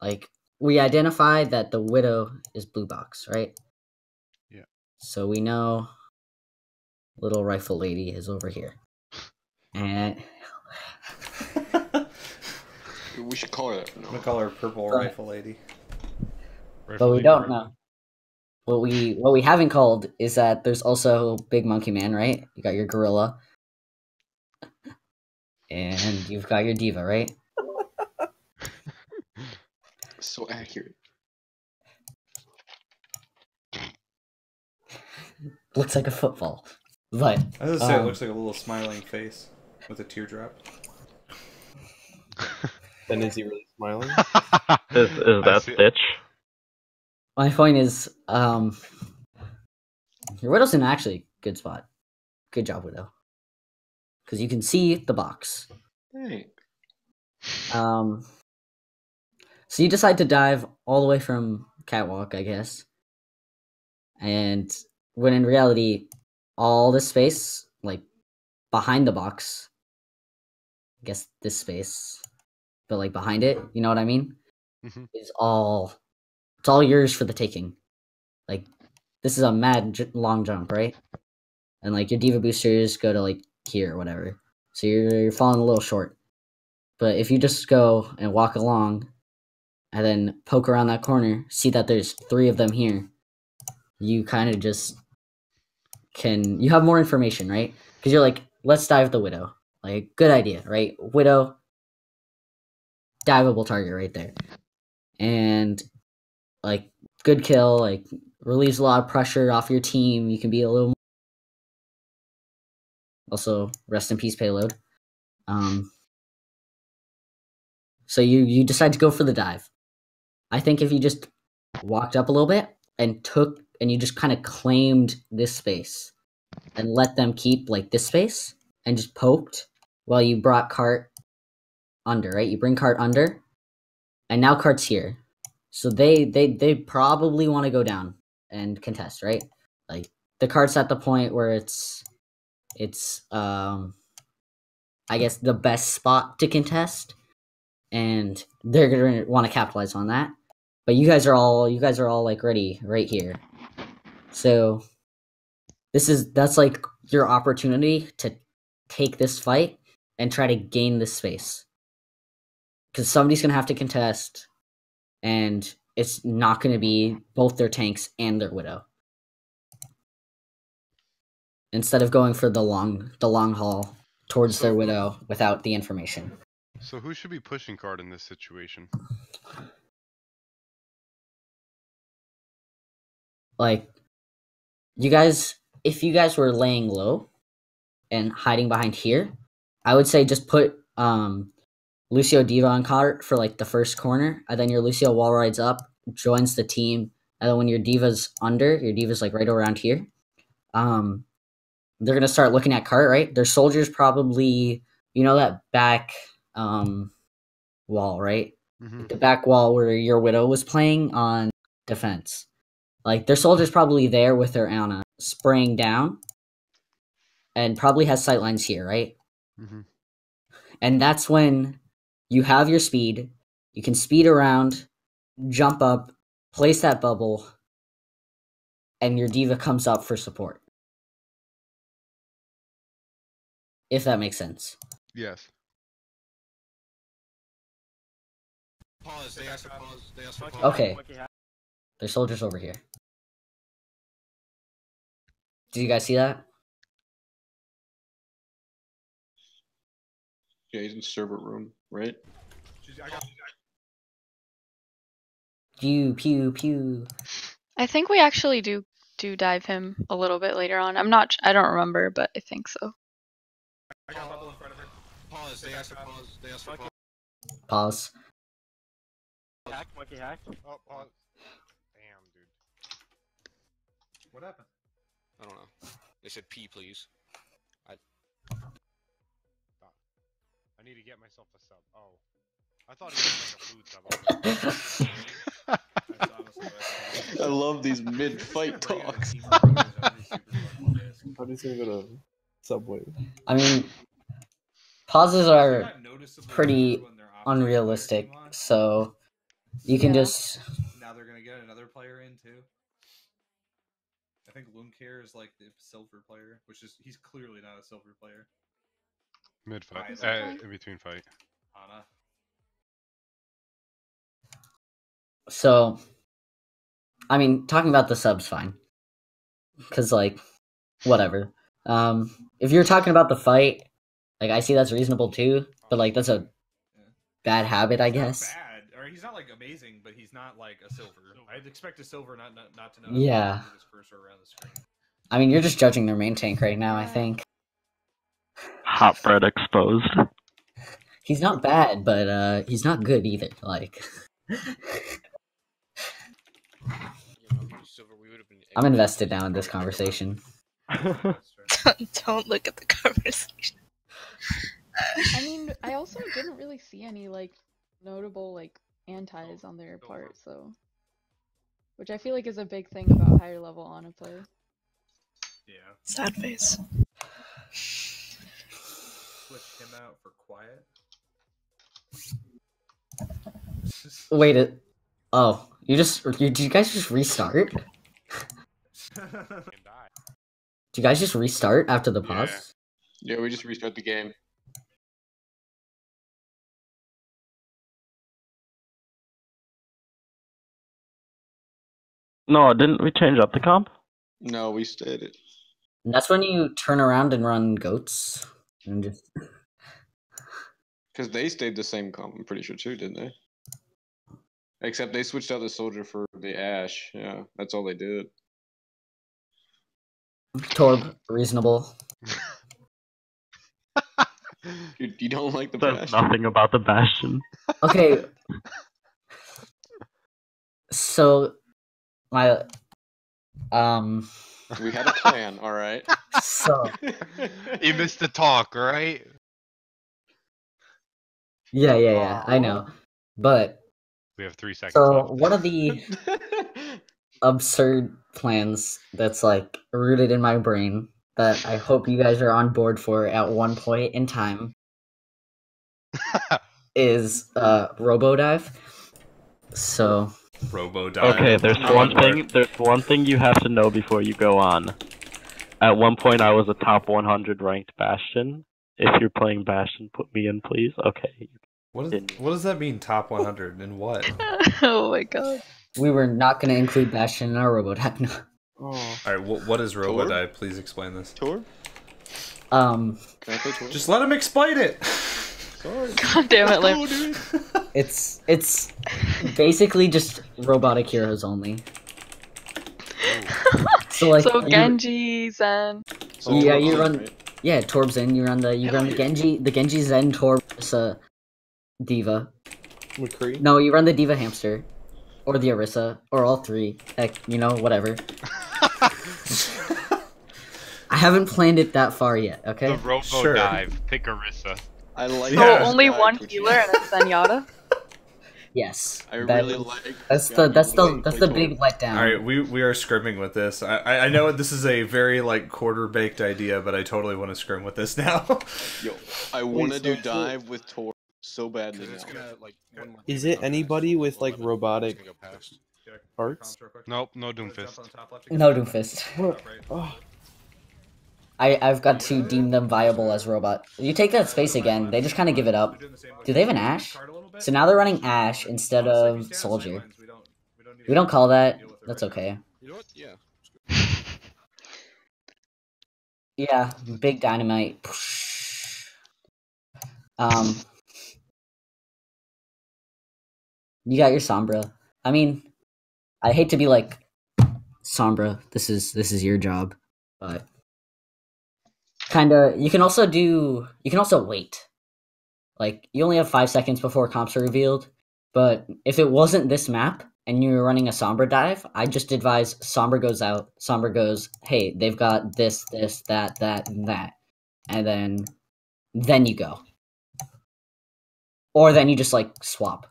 A: Like, we identified that the Widow is blue box, right?
I: Yeah.
A: So we know little rifle lady is over here. And...
F: We should call her that.
B: I'm gonna call her Purple Rifle Lady.
A: But we don't know. What we haven't called is that there's also Big Monkey Man, right? You got your gorilla. And you've got your diva, right?
F: So accurate.
A: Looks like a football. But
B: I was gonna say it looks like a little smiling face with a teardrop.
J: Then is he really smiling?
E: Is that Stitch?
A: my point is, your Widow's in actually good spot. Good job, Widow. Because you can see the box.
F: Hey.
A: So you decide to dive all the way from catwalk, I guess. And when in reality, all this space, like behind the box, I guess this space, but like behind it, you know what I mean?
I: Mm-hmm.
A: It's all yours for the taking. Like, this is a mad long jump, right? And like your diva boosters go to like here or whatever. So you're falling a little short. But if you just go and walk along and then poke around that corner, see that there's 3 of them here, you kind of just you have more information, right? Because you're like, let's dive the Widow. Like, good idea, right? Widow, diveable target right there. And like, good kill, like, relieves a lot of pressure off your team. You can be a little more... Also, rest in peace, payload. So you decide to go for the dive. I think if you just walked up a little bit and you just kind of claimed this space and let them keep like this space and just poked while you brought cart under, right? You bring cart under, and now cart's here. So they probably want to go down and contest, right? Like, the cart's at the point where it's I guess the best spot to contest, and they're gonna want to capitalize on that. But you guys are all like ready right here. So that's like your opportunity to take this fight and try to gain this space. Because somebody's gonna have to contest, and it's not gonna be both their tanks and their Widow. Instead of going for the long haul towards their Widow without the information.
I: So who should be pushing card in this situation?
A: Like, you guys, if you guys were laying low, and hiding behind here, I would say just put Lucio Diva on cart for like the first corner, and then your Lucio wall rides up, joins the team, and then when your Diva's under, your Diva's like right around here. They're gonna start looking at cart, right? Their soldiers probably, you know, that back wall, right? The back wall where your Widow was playing on defense. Like, their soldier's probably there with their Ana, spraying down, and probably has sightlines here, right? And that's when you have your speed, you can speed around, jump up, place that bubble, and your Diva comes up for support. If that makes sense.
I: Yes.
D: Pause. They asked for pause. They asked for pause.
A: Okay. There's soldiers over here. Did you guys see that?
F: Yeah, he's in server room, right?
A: Pew, pew, pew.
H: I think we actually do dive him a little bit later on. I don't remember, but I think so.
C: I got a bubble in front of her.
D: Pause. They asked for pause. They asked for pause.
A: Pause.
J: Monkey hack.
I: Oh, pause. Damn, dude.
C: What happened?
D: I don't know. They said P, please.
I: I need to get myself a sub. Oh. I thought it was like a food sub.
F: I love these mid-fight talks.
J: How does he go to Subway?
A: I mean, pauses are pretty unrealistic, so you can just...
B: Now they're gonna get another player in too. I think Luncare is like the silver player, he's clearly not a silver player.
I: Mid fight. In between fight.
B: Ana.
A: So, I mean, talking about the sub's fine. Because, like, whatever. If you're talking about the fight, like, I see that's reasonable too, but, like, that's a bad habit, I guess.
B: Bad, or he's not, like, amazing, but he's not, like, a silver. I'd expect a silver not to know.
A: Yeah.
B: His cursor around the screen.
A: I mean, you're just judging their main tank right now, I think.
E: Hot bread exposed.
A: He's not bad, but he's not good either. Like, I'm invested now in this conversation.
K: Don't look at the conversation.
G: I mean, I also didn't really see any like notable like antis on their part, so which I feel like is a big thing about higher level Ana play.
B: Yeah.
K: Sad face.
B: Switch him out for quiet.
A: Wait, oh, did you guys just restart? Did you guys just restart after the pause?
F: Yeah, we just restart the game.
E: No, didn't we change up the comp?
F: No, we stayed it.
A: That's when you turn around and run goats. And just...
F: Because they stayed the same comp, I'm pretty sure too, didn't they? Except they switched out the soldier for the Ash. Yeah, that's all they did.
A: Torb, reasonable.
F: You don't like the
E: Says
F: Bastion?
E: nothing about the Bastion.
A: Okay. So, my,
F: We had a plan, alright?
A: So...
I: You missed the talk, right?
A: Yeah, I know. But...
I: We have 3 seconds
A: So,
I: left.
A: one of the absurd plans that's, like, rooted in my brain that I hope you guys are on board for at one point in time is Robodive. So...
B: Robodive.
E: Okay, there's one thing you have to know before you go on. At one point I was a top 100 ranked Bastion. If you're playing Bastion, put me in, please. Okay.
B: What does that mean, top 100, and what?
H: Oh my god.
A: We were not going to include Bastion in our Robodive. No.
F: Oh.
B: Alright, what is Robodive? Please explain this.
F: Tor?
A: Can
F: I play Tor?
B: Just let him explain it!
F: Sorry.
H: God damn it, Lim.
A: It's basically just robotic heroes only. So like
H: So Genji, Zen.
A: Yeah, you run Yeah, Torb's in. You run the Genji, the Genji Zen Torb Diva.
J: McCree?
A: No, you run the Diva Hamster. Or the Orisa. Or all three. Heck, you know, whatever. I haven't planned it that far yet, okay?
I: The Robo Dive. Pick Orisa.
F: I like
H: So only one healer and a Zenyatta?
A: Yes.
F: I really like.
A: That's the big letdown.
B: All right, we are scrimming with this. I know this is a very like quarter baked idea, but I totally want to scrim with this now.
F: Yo, I want to do dive with Tor so badly now.
J: Is it anybody with like robotic parts?
I: Nope, no Doomfist.
A: No Doomfist.
J: Oh.
A: I've got to deem them viable as robot. You take that space again, they just kind of give it up. Do they have an Ashe? So now they're running Ashe instead of Soldier. We don't call that. That's okay.
D: You know what? Yeah.
A: Yeah, big dynamite. You got your Sombra. I mean, I hate to be like, Sombra, this is your job, but kinda. You can also wait. Like, you only have 5 seconds before comps are revealed, but if it wasn't this map and you were running a Sombra dive, I'd just advise Sombra goes out, Sombra goes, hey, they've got this, that, and that. And then you go. Or then you just, like, swap.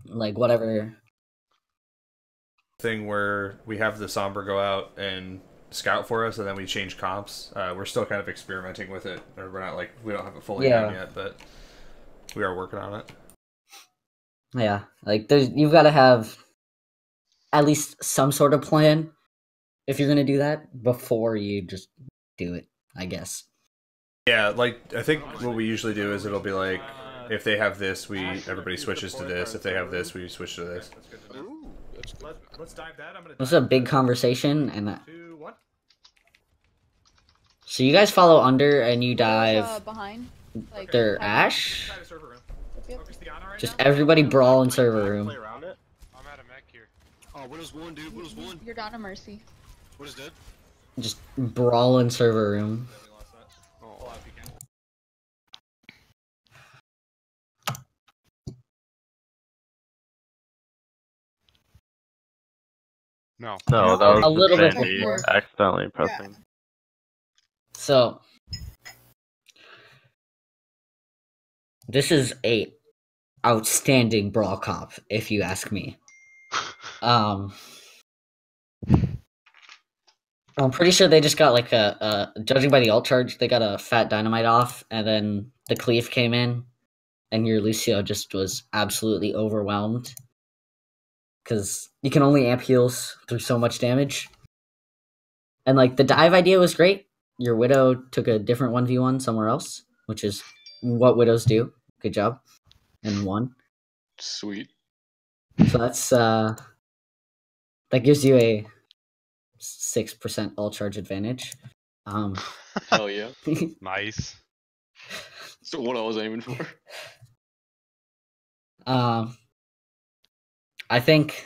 A: Like, whatever.
B: Thing where we have the Sombra go out and scout for us, and then we change comps. We're still kind of experimenting with it. Or we're not like, we don't have it fully down yet, but we are working on it.
A: Yeah, like you've got to have at least some sort of plan if you're gonna do that before you just do it, I guess.
B: Yeah, like I think what we usually do is it'll be like, if they have this, everybody switches to this. If they have this, we switch to this.
C: Let's dive that. I'm gonna.
A: This is a big conversation, and so you guys follow under and you dive
G: behind, like
A: their Ashe.
G: Yep.
A: Just everybody brawl in server room.
I: I'm at a mech here.
D: Oh, Widow's one, dude. Widow's one.
G: You're down to Mercy.
D: Widow's dead.
A: Just brawl in server room.
D: Oh.
I: No.
E: No, that was
A: A little bit
E: Sandy
A: more.
E: accidentally pressing.
A: So this is a outstanding brawl comp, if you ask me. I'm pretty sure they just got like judging by the ult charge, they got a fat dynamite off, and then the cleave came in, and your Lucio just was absolutely overwhelmed. Because you can only amp heals through so much damage. And like the dive idea was great. Your Widow took a different 1v1 somewhere else, which is what Widows do. Good job. And won.
F: Sweet.
A: So that's that gives you a 6% all charge advantage.
F: Hell yeah.
I: Nice.
F: So what I was aiming for.
A: I think.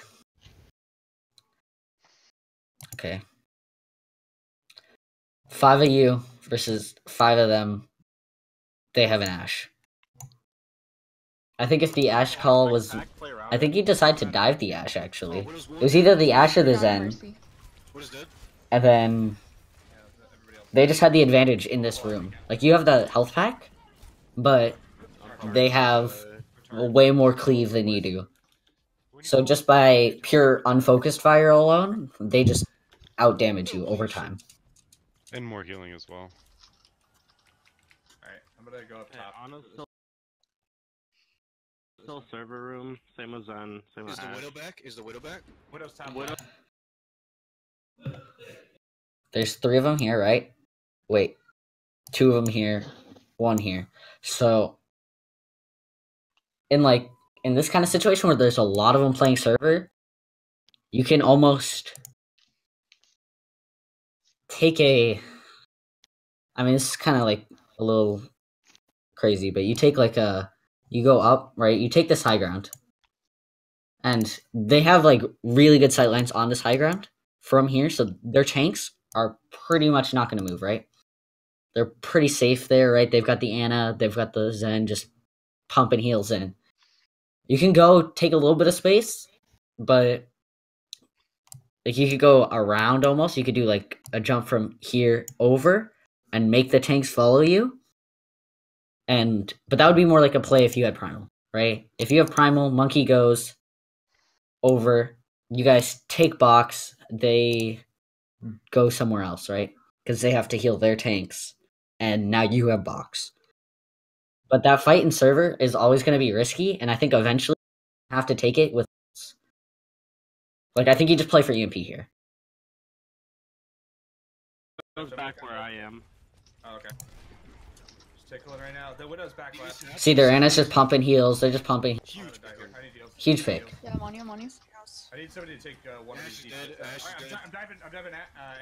A: Okay. 5 of you versus 5 of them. They have an Ashe. I think if the Ashe call was, I think you decide to dive the Ashe. Actually, it was either the Ashe or the Zen, and then they just had the advantage in this room. Like you have the health pack, but they have way more cleave than you do. So just by pure unfocused fire alone, they just outdamage you over time.
I: And more healing as well.
C: Alright, I'm gonna go up top.
E: Still server room, same as Zen, same as
D: Is the Widow back? Is the Widow back?
C: Widow's top.
A: There's 3 of them here, right? Wait, 2 of them here, 1 here. So, in this kind of situation where there's a lot of them playing server, you can almost take I mean, this is kind of like a little crazy, but you take you go up, right? You take this high ground, and they have like really good sightlines on this high ground from here, so their tanks are pretty much not going to move, right? they're pretty safe there, right? They've got the Ana, they've got the Zen just pumping heals in. You can go take a little bit of space, but like you could go around almost. You could do like a jump from here over and make the tanks follow you. But that would be more like a play if you had Primal, right? If you have Primal, Monkey goes over, you guys take box, they go somewhere else, right? Because they have to heal their tanks, and now you have box. But that fight in server is always going to be risky, and I think eventually you have to take it with. Like, I think you just play for EMP here.
C: Widow's back where I am. Oh, okay. Just tickling right now. The Widow's back left.
A: See, their Ana's just pumping heals. They're just pumping. Huge fake.
G: Yeah, I'm on you, I'm on you.
C: I need somebody to take one of these. I'm diving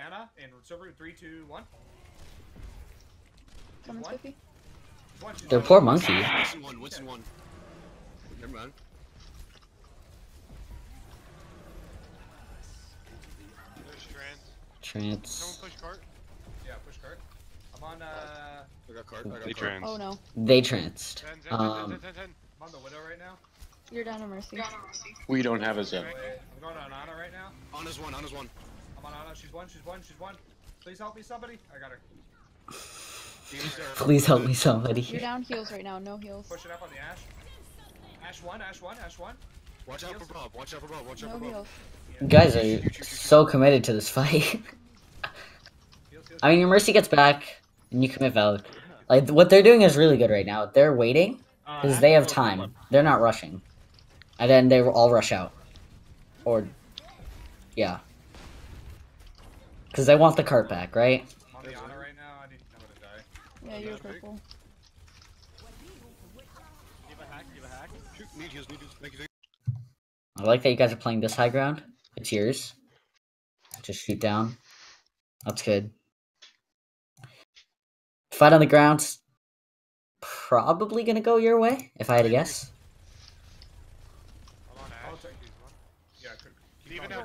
C: Ana in server 3, 2, 1.
G: Someone's 50.
A: Their poor monkey.
D: What's in one? Never mind.
A: Trance.
C: Someone push cart. Yeah, push cart. I'm on.
D: I got cart.
I: They trans.
G: Oh no.
A: They tranced.
C: 10. I'm on the Widow right now.
G: You're down to Mercy.
F: We don't have a Zen.
C: I'm going on Ana right now.
D: Ana's one.
C: I'm on Ana. She's one. Please help me, somebody. I got her.
A: Please help me, somebody.
G: You're down heals right now, no heals.
C: Push it up on the Ash. Ash 1.
D: Watch out for Bob. Watch out for Bob.
G: No heals.
A: You guys are so committed to this fight. I mean, your Mercy gets back, and you commit Valak. Like, what they're doing is really good right now. They're waiting, because they have time. They're not rushing. And then they will all rush out. Or, yeah. Because they want the cart back, right?
C: I'm on the Ana right now. I'm gonna die.
G: Yeah, you're purple.
C: Give a hack.
D: Need heals.
A: I like that you guys are playing this high ground. It's yours. Just shoot down. That's good. Fight on the ground's probably gonna go your way, if I had to guess.
C: I'm on Ash. Yeah,
I: Leave it now.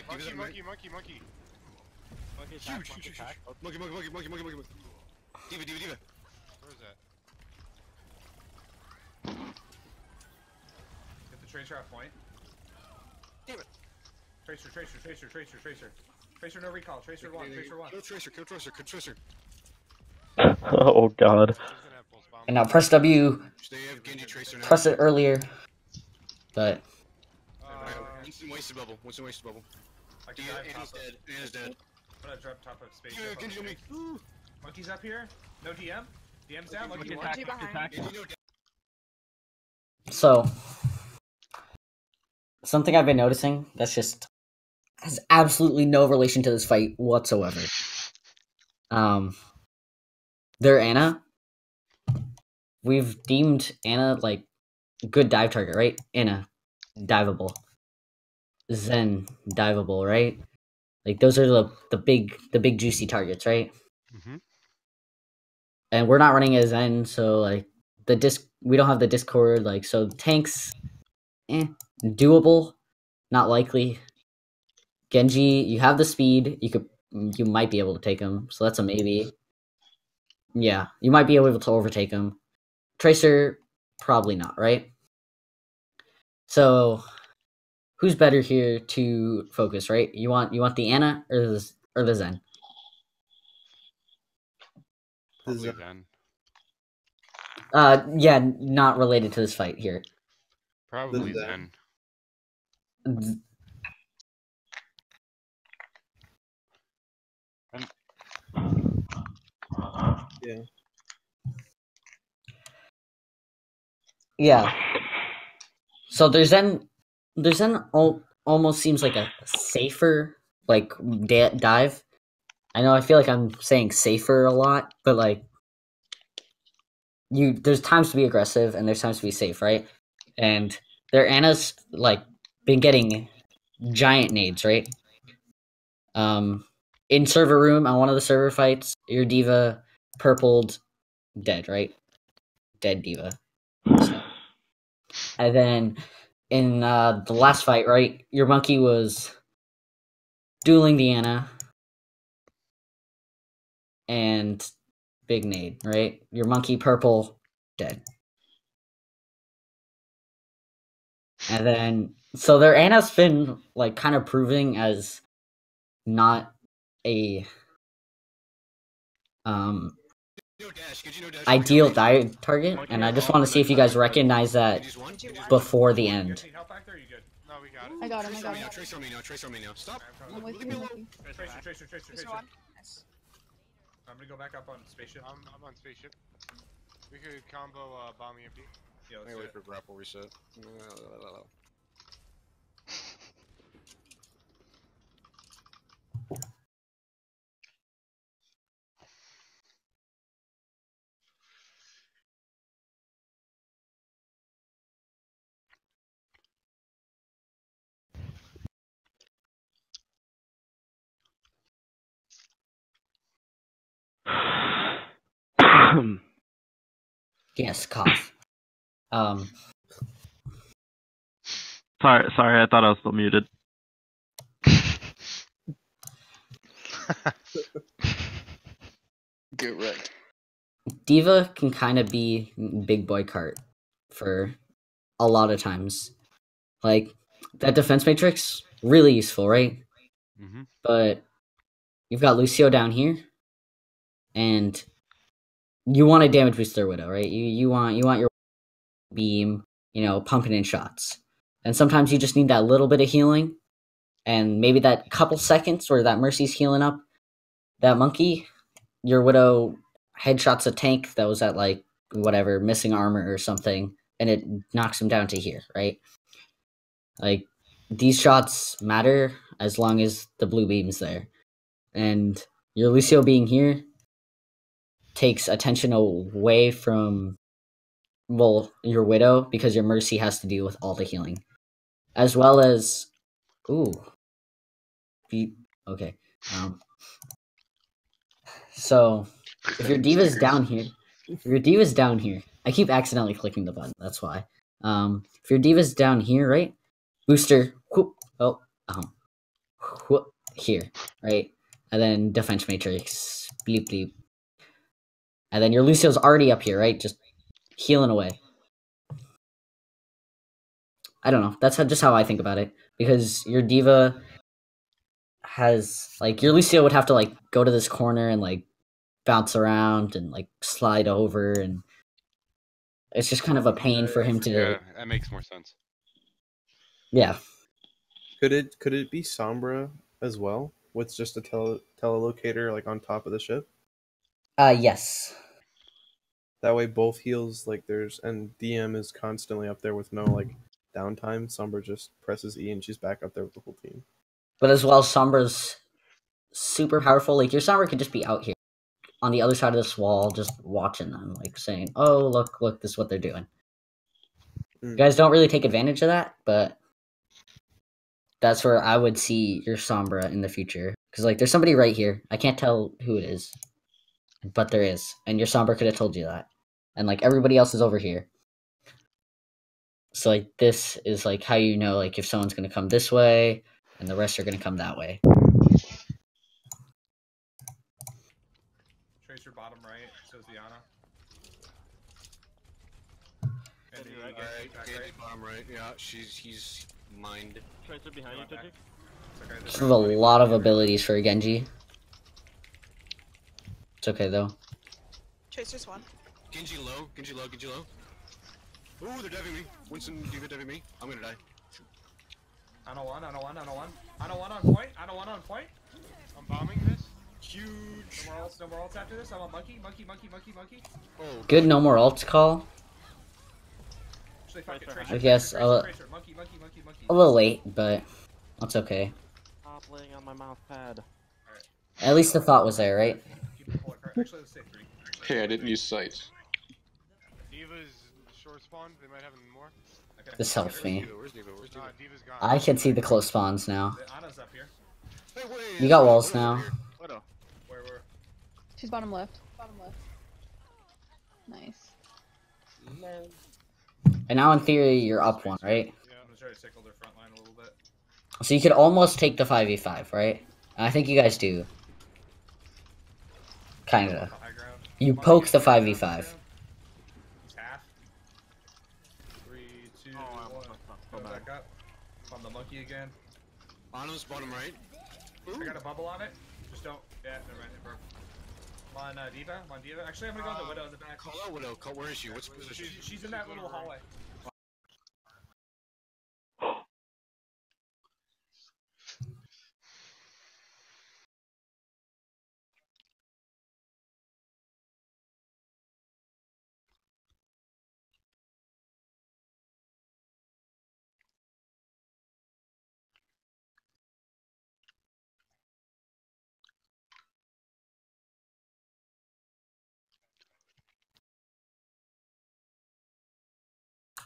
I: Monkey.
D: Huge. Monkey. Diva.
C: Where is that? Get the tracer at point.
D: Damn it.
C: Tracer. Tracer, no recall. Tracer 1.
D: Kill Tracer.
E: Oh god.
A: And now press W.
D: They have Genji Tracer now.
A: Press it earlier. But
D: Winston wasted bubble. Ana's dead.
C: I'm gonna drop top of space.
D: Yeah, Genji on me.
C: Monkey's up here. No DM. DM's down. Monkey
H: attack.
A: so something I've been noticing that's just has absolutely no relation to this fight whatsoever. Their Ana. We've deemed Ana like good dive target, right? Ana, diveable. Zen, diveable, right? Like those are the big juicy targets, right?
I: Mm-hmm.
A: And we're not running a Zen, so like we don't have the Discord, like so tanks, doable, not likely. Genji, you have the speed, you might be able to take him, so that's a maybe. Yeah, you might be able to overtake him. Tracer, probably not, right? So, who's better here to focus, right? You want the Ana or the Zen?
I: Probably Zen.
A: Yeah, not related to this fight here.
I: Probably Zen.
J: Yeah.
A: Yeah. So there's almost seems like a safer like dive. I know I feel like I'm saying safer a lot, but like there's times to be aggressive and there's times to be safe, right? And their Ana's like been getting giant nades, right? In server room on one of the server fights, your diva purpled dead, right? Dead diva. So. And then in the last fight, right, your monkey was dueling the Ana, and big nade, right? Your monkey purple, dead. And then, so their Anna's been, like, kind of proving as not a, ideal diet target, and I just want to see if you guys recognize that before the end.
I: No, we got it.
G: I got him. I got him.
D: Tracer on me now. Tracer on me now. Stop.
G: I'm with
D: Leave
G: you.
D: me alone.
C: Tracer. I'm gonna go back up on spaceship.
I: I'm on spaceship. We could combo bomb EMP.
C: Yeah, let's
D: I'm
C: do
D: wait
C: it.
D: for grapple reset.
A: Yes, cough.
E: Sorry, I thought I was still muted.
F: Get wrecked.
A: Diva can kind of be big boy cart for a lot of times. Like, that defense matrix, really useful, right?
I: Mm-hmm.
A: But you've got Lucio down here, and you want to damage boost their Widow, right? You want your beam, pumping in shots. And sometimes you just need that little bit of healing, and maybe that couple seconds where that Mercy's healing up that monkey, your Widow headshots a tank that was at, like, whatever, missing armor or something, and it knocks him down to here, right? Like, these shots matter as long as the blue beam's there. And your Lucio being here takes attention away from, well, your Widow, because your Mercy has to deal with all the healing. As well as... Ooh. Okay. So, if your Diva's down here... I keep accidentally clicking the button, that's why. If your Diva's down here, right? Booster, whoop, whoop, here, right? And then defense matrix, bleep bleep. And then your Lucio's already up here, right? Just healing away. I don't know. That's just how I think about it. Because your Diva has, like, your Lucio would have to, like, go to this corner and, like, bounce around and, like, slide over, and it's just kind of a pain for him to...
I: Yeah, that makes more sense.
A: Yeah.
J: Could it be Sombra as well, with just a telelocator, like, on top of the ship?
A: Yes.
J: That way both heals, like, and DM is constantly up there with no, like, downtime. Sombra just presses E and she's back up there with the whole team.
A: But as well, Sombra's super powerful. Like, your Sombra could just be out here on the other side of this wall, just watching them, like, saying, oh, look, this is what they're doing. You guys don't really take advantage of that, but that's where I would see your Sombra in the future. Because, like, there's somebody right here. I can't tell who it is, but there is. And your Sombra could have told you that. And, like, everybody else is over here. So, like, this is, like, how you know, like, if someone's going to come this way, and the rest are going to come that way.
C: Tracer bottom right, so's Diana.
D: Alright, bottom right. Yeah, he's mined.
E: Tracer behind you, Tiki.
A: This is a lot of abilities for a Genji. It's okay, though.
K: Tracer's one.
D: Genji low. Ooh, they're diving me. Winston, Diva diving me. I'm gonna die.
C: I know one on point.
I: I'm bombing this.
D: Huge.
C: No more ults after this. I'm on monkey.
D: Oh,
A: Good, no more ults call.
C: Actually, fuck it,
A: I guess
C: Tracer. Monkey.
A: a little late, but that's okay.
E: Stop laying on my mouse pad.
A: At least the thought was there, right?
C: Actually, let's say 3.
F: Hey, I didn't use sights.
I: Diva's short spawn. They might have more.
C: Okay.
A: This helps me.
D: Where's Diva?
I: Diva's gone.
A: I can see the close spawns now.
C: Anna's up here.
D: Hey, wait,
A: You got walls now.
C: Where?
G: She's bottom left. Nice.
A: And now, in theory, you're up one, right?
C: Yeah, I'm gonna try to tickle their front line a little bit.
A: So you could almost take the 5v5, right? And I think you guys do. Kinda.
C: High ground.
A: You poke the 5v5.
B: He's half. 3, 2, 1. Go back up. On the monkey again.
D: Bottom's bottom right.
B: I got a bubble on it. Just don't. Yeah, never mind. It broke. I'm on Diva. I'm on Diva. Actually, I'm gonna go to the Widow in the back.
D: Call out Widow. Where is she? What's position?
B: She's in that little hallway.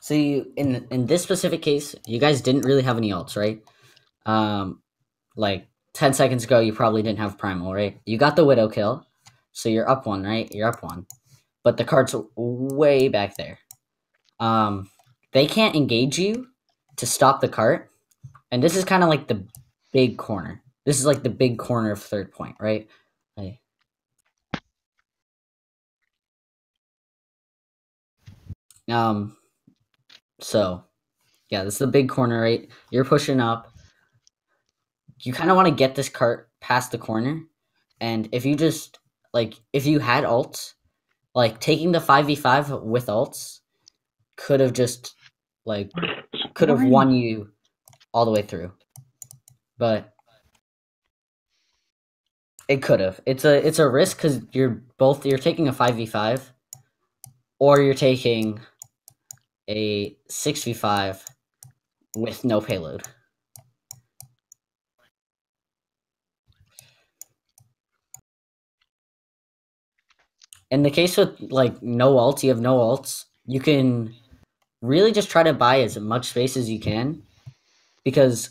A: See, in this specific case, you guys didn't really have any ults, right? Like 10 seconds ago, you probably didn't have primal, right? You got the Widow kill, so you're up 1, right? You're up 1. But the cart's way back there. They can't engage you to stop the cart, and this is kind of like the big corner. This is like the big corner of third point, right? Like, so yeah, this is the big corner, right? You're pushing up. You kind of want to get this cart past the corner, and if you just if you had ults, like taking the 5v5 with ults could have just could have won you all the way through, but it could have. It's a risk because you're taking a 5v5 or you're taking a 6v5 with no payload. In the case with no ults, you have no ults, you can really just try to buy as much space as you can, because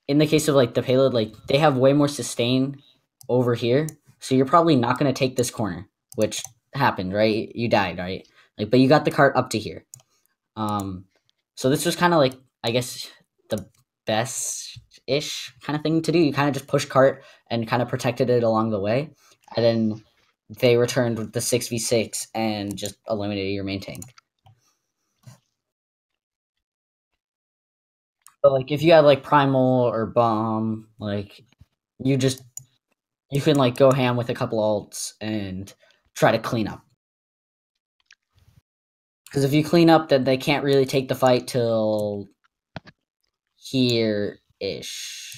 A: in the case of the payload, they have way more sustain over here, so you're probably not going to take this corner, which happened, right? You died, right? But you got the cart up to here. So this was kind of I guess the best-ish kind of thing to do. You kind of just push cart and kind of protected it along the way, and then they returned with the 6v6 and just eliminated your main tank. But if you had primal or bomb, you can go ham with a couple ults and try to clean up. Because if you clean up, then they can't really take the fight till here-ish.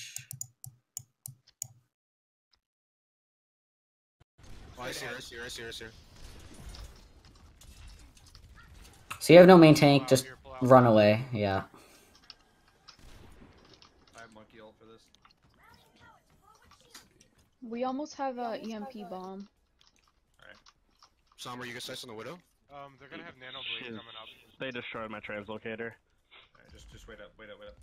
D: Oh, I see her.
A: So you have no main tank, just run away, yeah.
B: I have monkey ult for this.
G: We almost have a EMP bomb.
B: Alright.
D: Somber, you get sights on the Widow?
I: They're gonna have nano blade coming up.
E: They destroyed my translocator.
B: Alright, just wait up.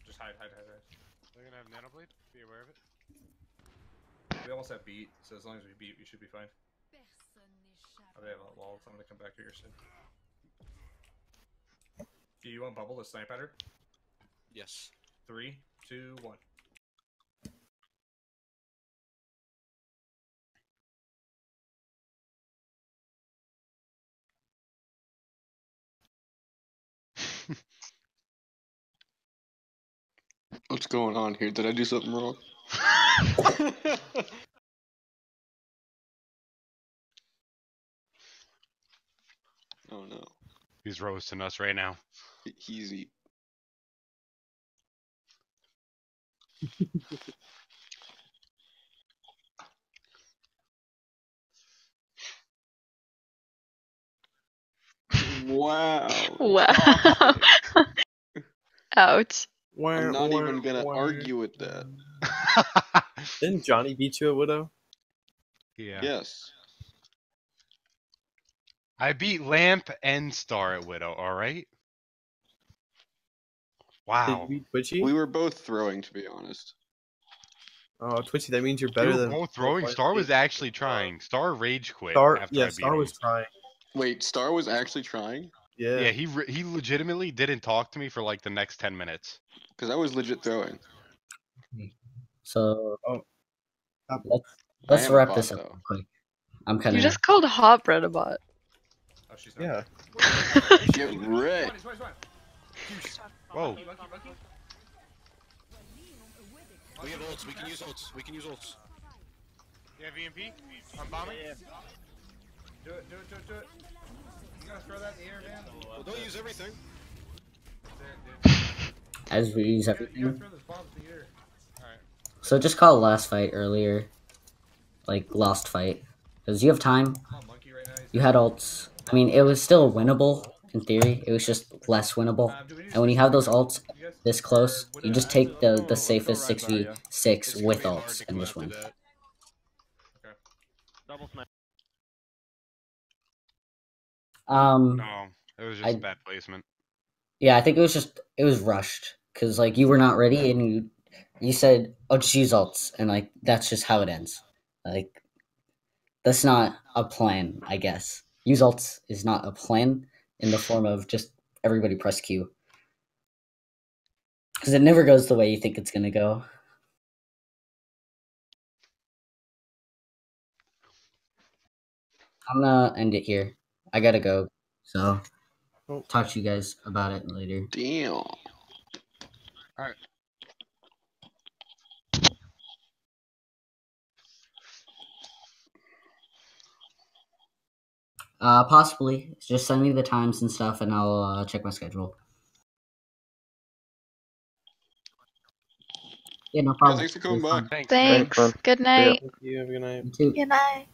B: Just hide.
I: They're gonna have nano blade. Be aware of it.
B: We almost have beat, so as long as we beat, we should be fine. Oh, they have a wall, so I'm gonna come back here soon. Do you want bubble to snipe at her?
D: Yes.
B: 3, 2, 1.
F: What's going on here? Did I do something wrong? Oh no.
I: He's roasting us right now.
F: Easy. Wow.
H: Wow. Ouch.
F: I'm not even gonna argue with that.
J: Didn't Johnny beat you at Widow?
I: Yeah.
F: Yes.
I: I beat Lamp and Star at Widow, alright? Wow.
J: Did you beat Twitchy?
F: We were both throwing, to be honest.
J: Oh, Twitchy, that means you're better than
I: both throwing. Star was actually trying. Star rage quit.
J: Star,
I: after
J: yeah,
I: I beat
J: Star
I: him.
J: was trying.
F: Wait, Star was actually trying?
J: Yeah.
I: Yeah, he legitimately didn't talk to me for the next 10 minutes.
F: Because I was legit throwing.
A: So
J: Oh.
A: let's wrap this up
F: though.
A: real quick. I'm kind
H: You
A: of.
H: just called hot bread a bot.
B: Oh, she's not.
J: Yeah.
F: Get wrecked.
I: Whoa.
D: We have ults. We can use ults. We can use ults.
C: You have EMP? I'm bombing? Yeah.
B: Do it. You gotta throw that in the air, man.
D: Well, don't use everything.
A: As we use
B: You gotta
A: everything.
B: throw those bombs in the air.
C: Alright.
A: So just call last fight earlier. Like, lost fight. Because you have time.
B: Come on, monkey, right now.
A: You had ults. I mean, it was still winnable, in theory. It was just less winnable. And when you have those ults this close, you just take the safest 6v6 with ults and just win.
E: Double snipe.
I: No, it was just bad placement.
A: Yeah, I think it was rushed. Because, like, you were not ready and you said, oh, just use ults. And, like, that's just how it ends. Like, that's not a plan, I guess. Use ults is not a plan in the form of just everybody press Q. Because it never goes the way you think it's going to go. I'm going to end it here. I got to go. So, talk to you guys about it later.
F: Damn.
D: Alright.
A: Possibly. Just send me the times and stuff and I'll check my schedule. Yeah, no problem.
F: Yeah, thanks for coming by.
H: Thanks. Good night.
J: Thank you. Have a good night.
A: You too.
K: Good night.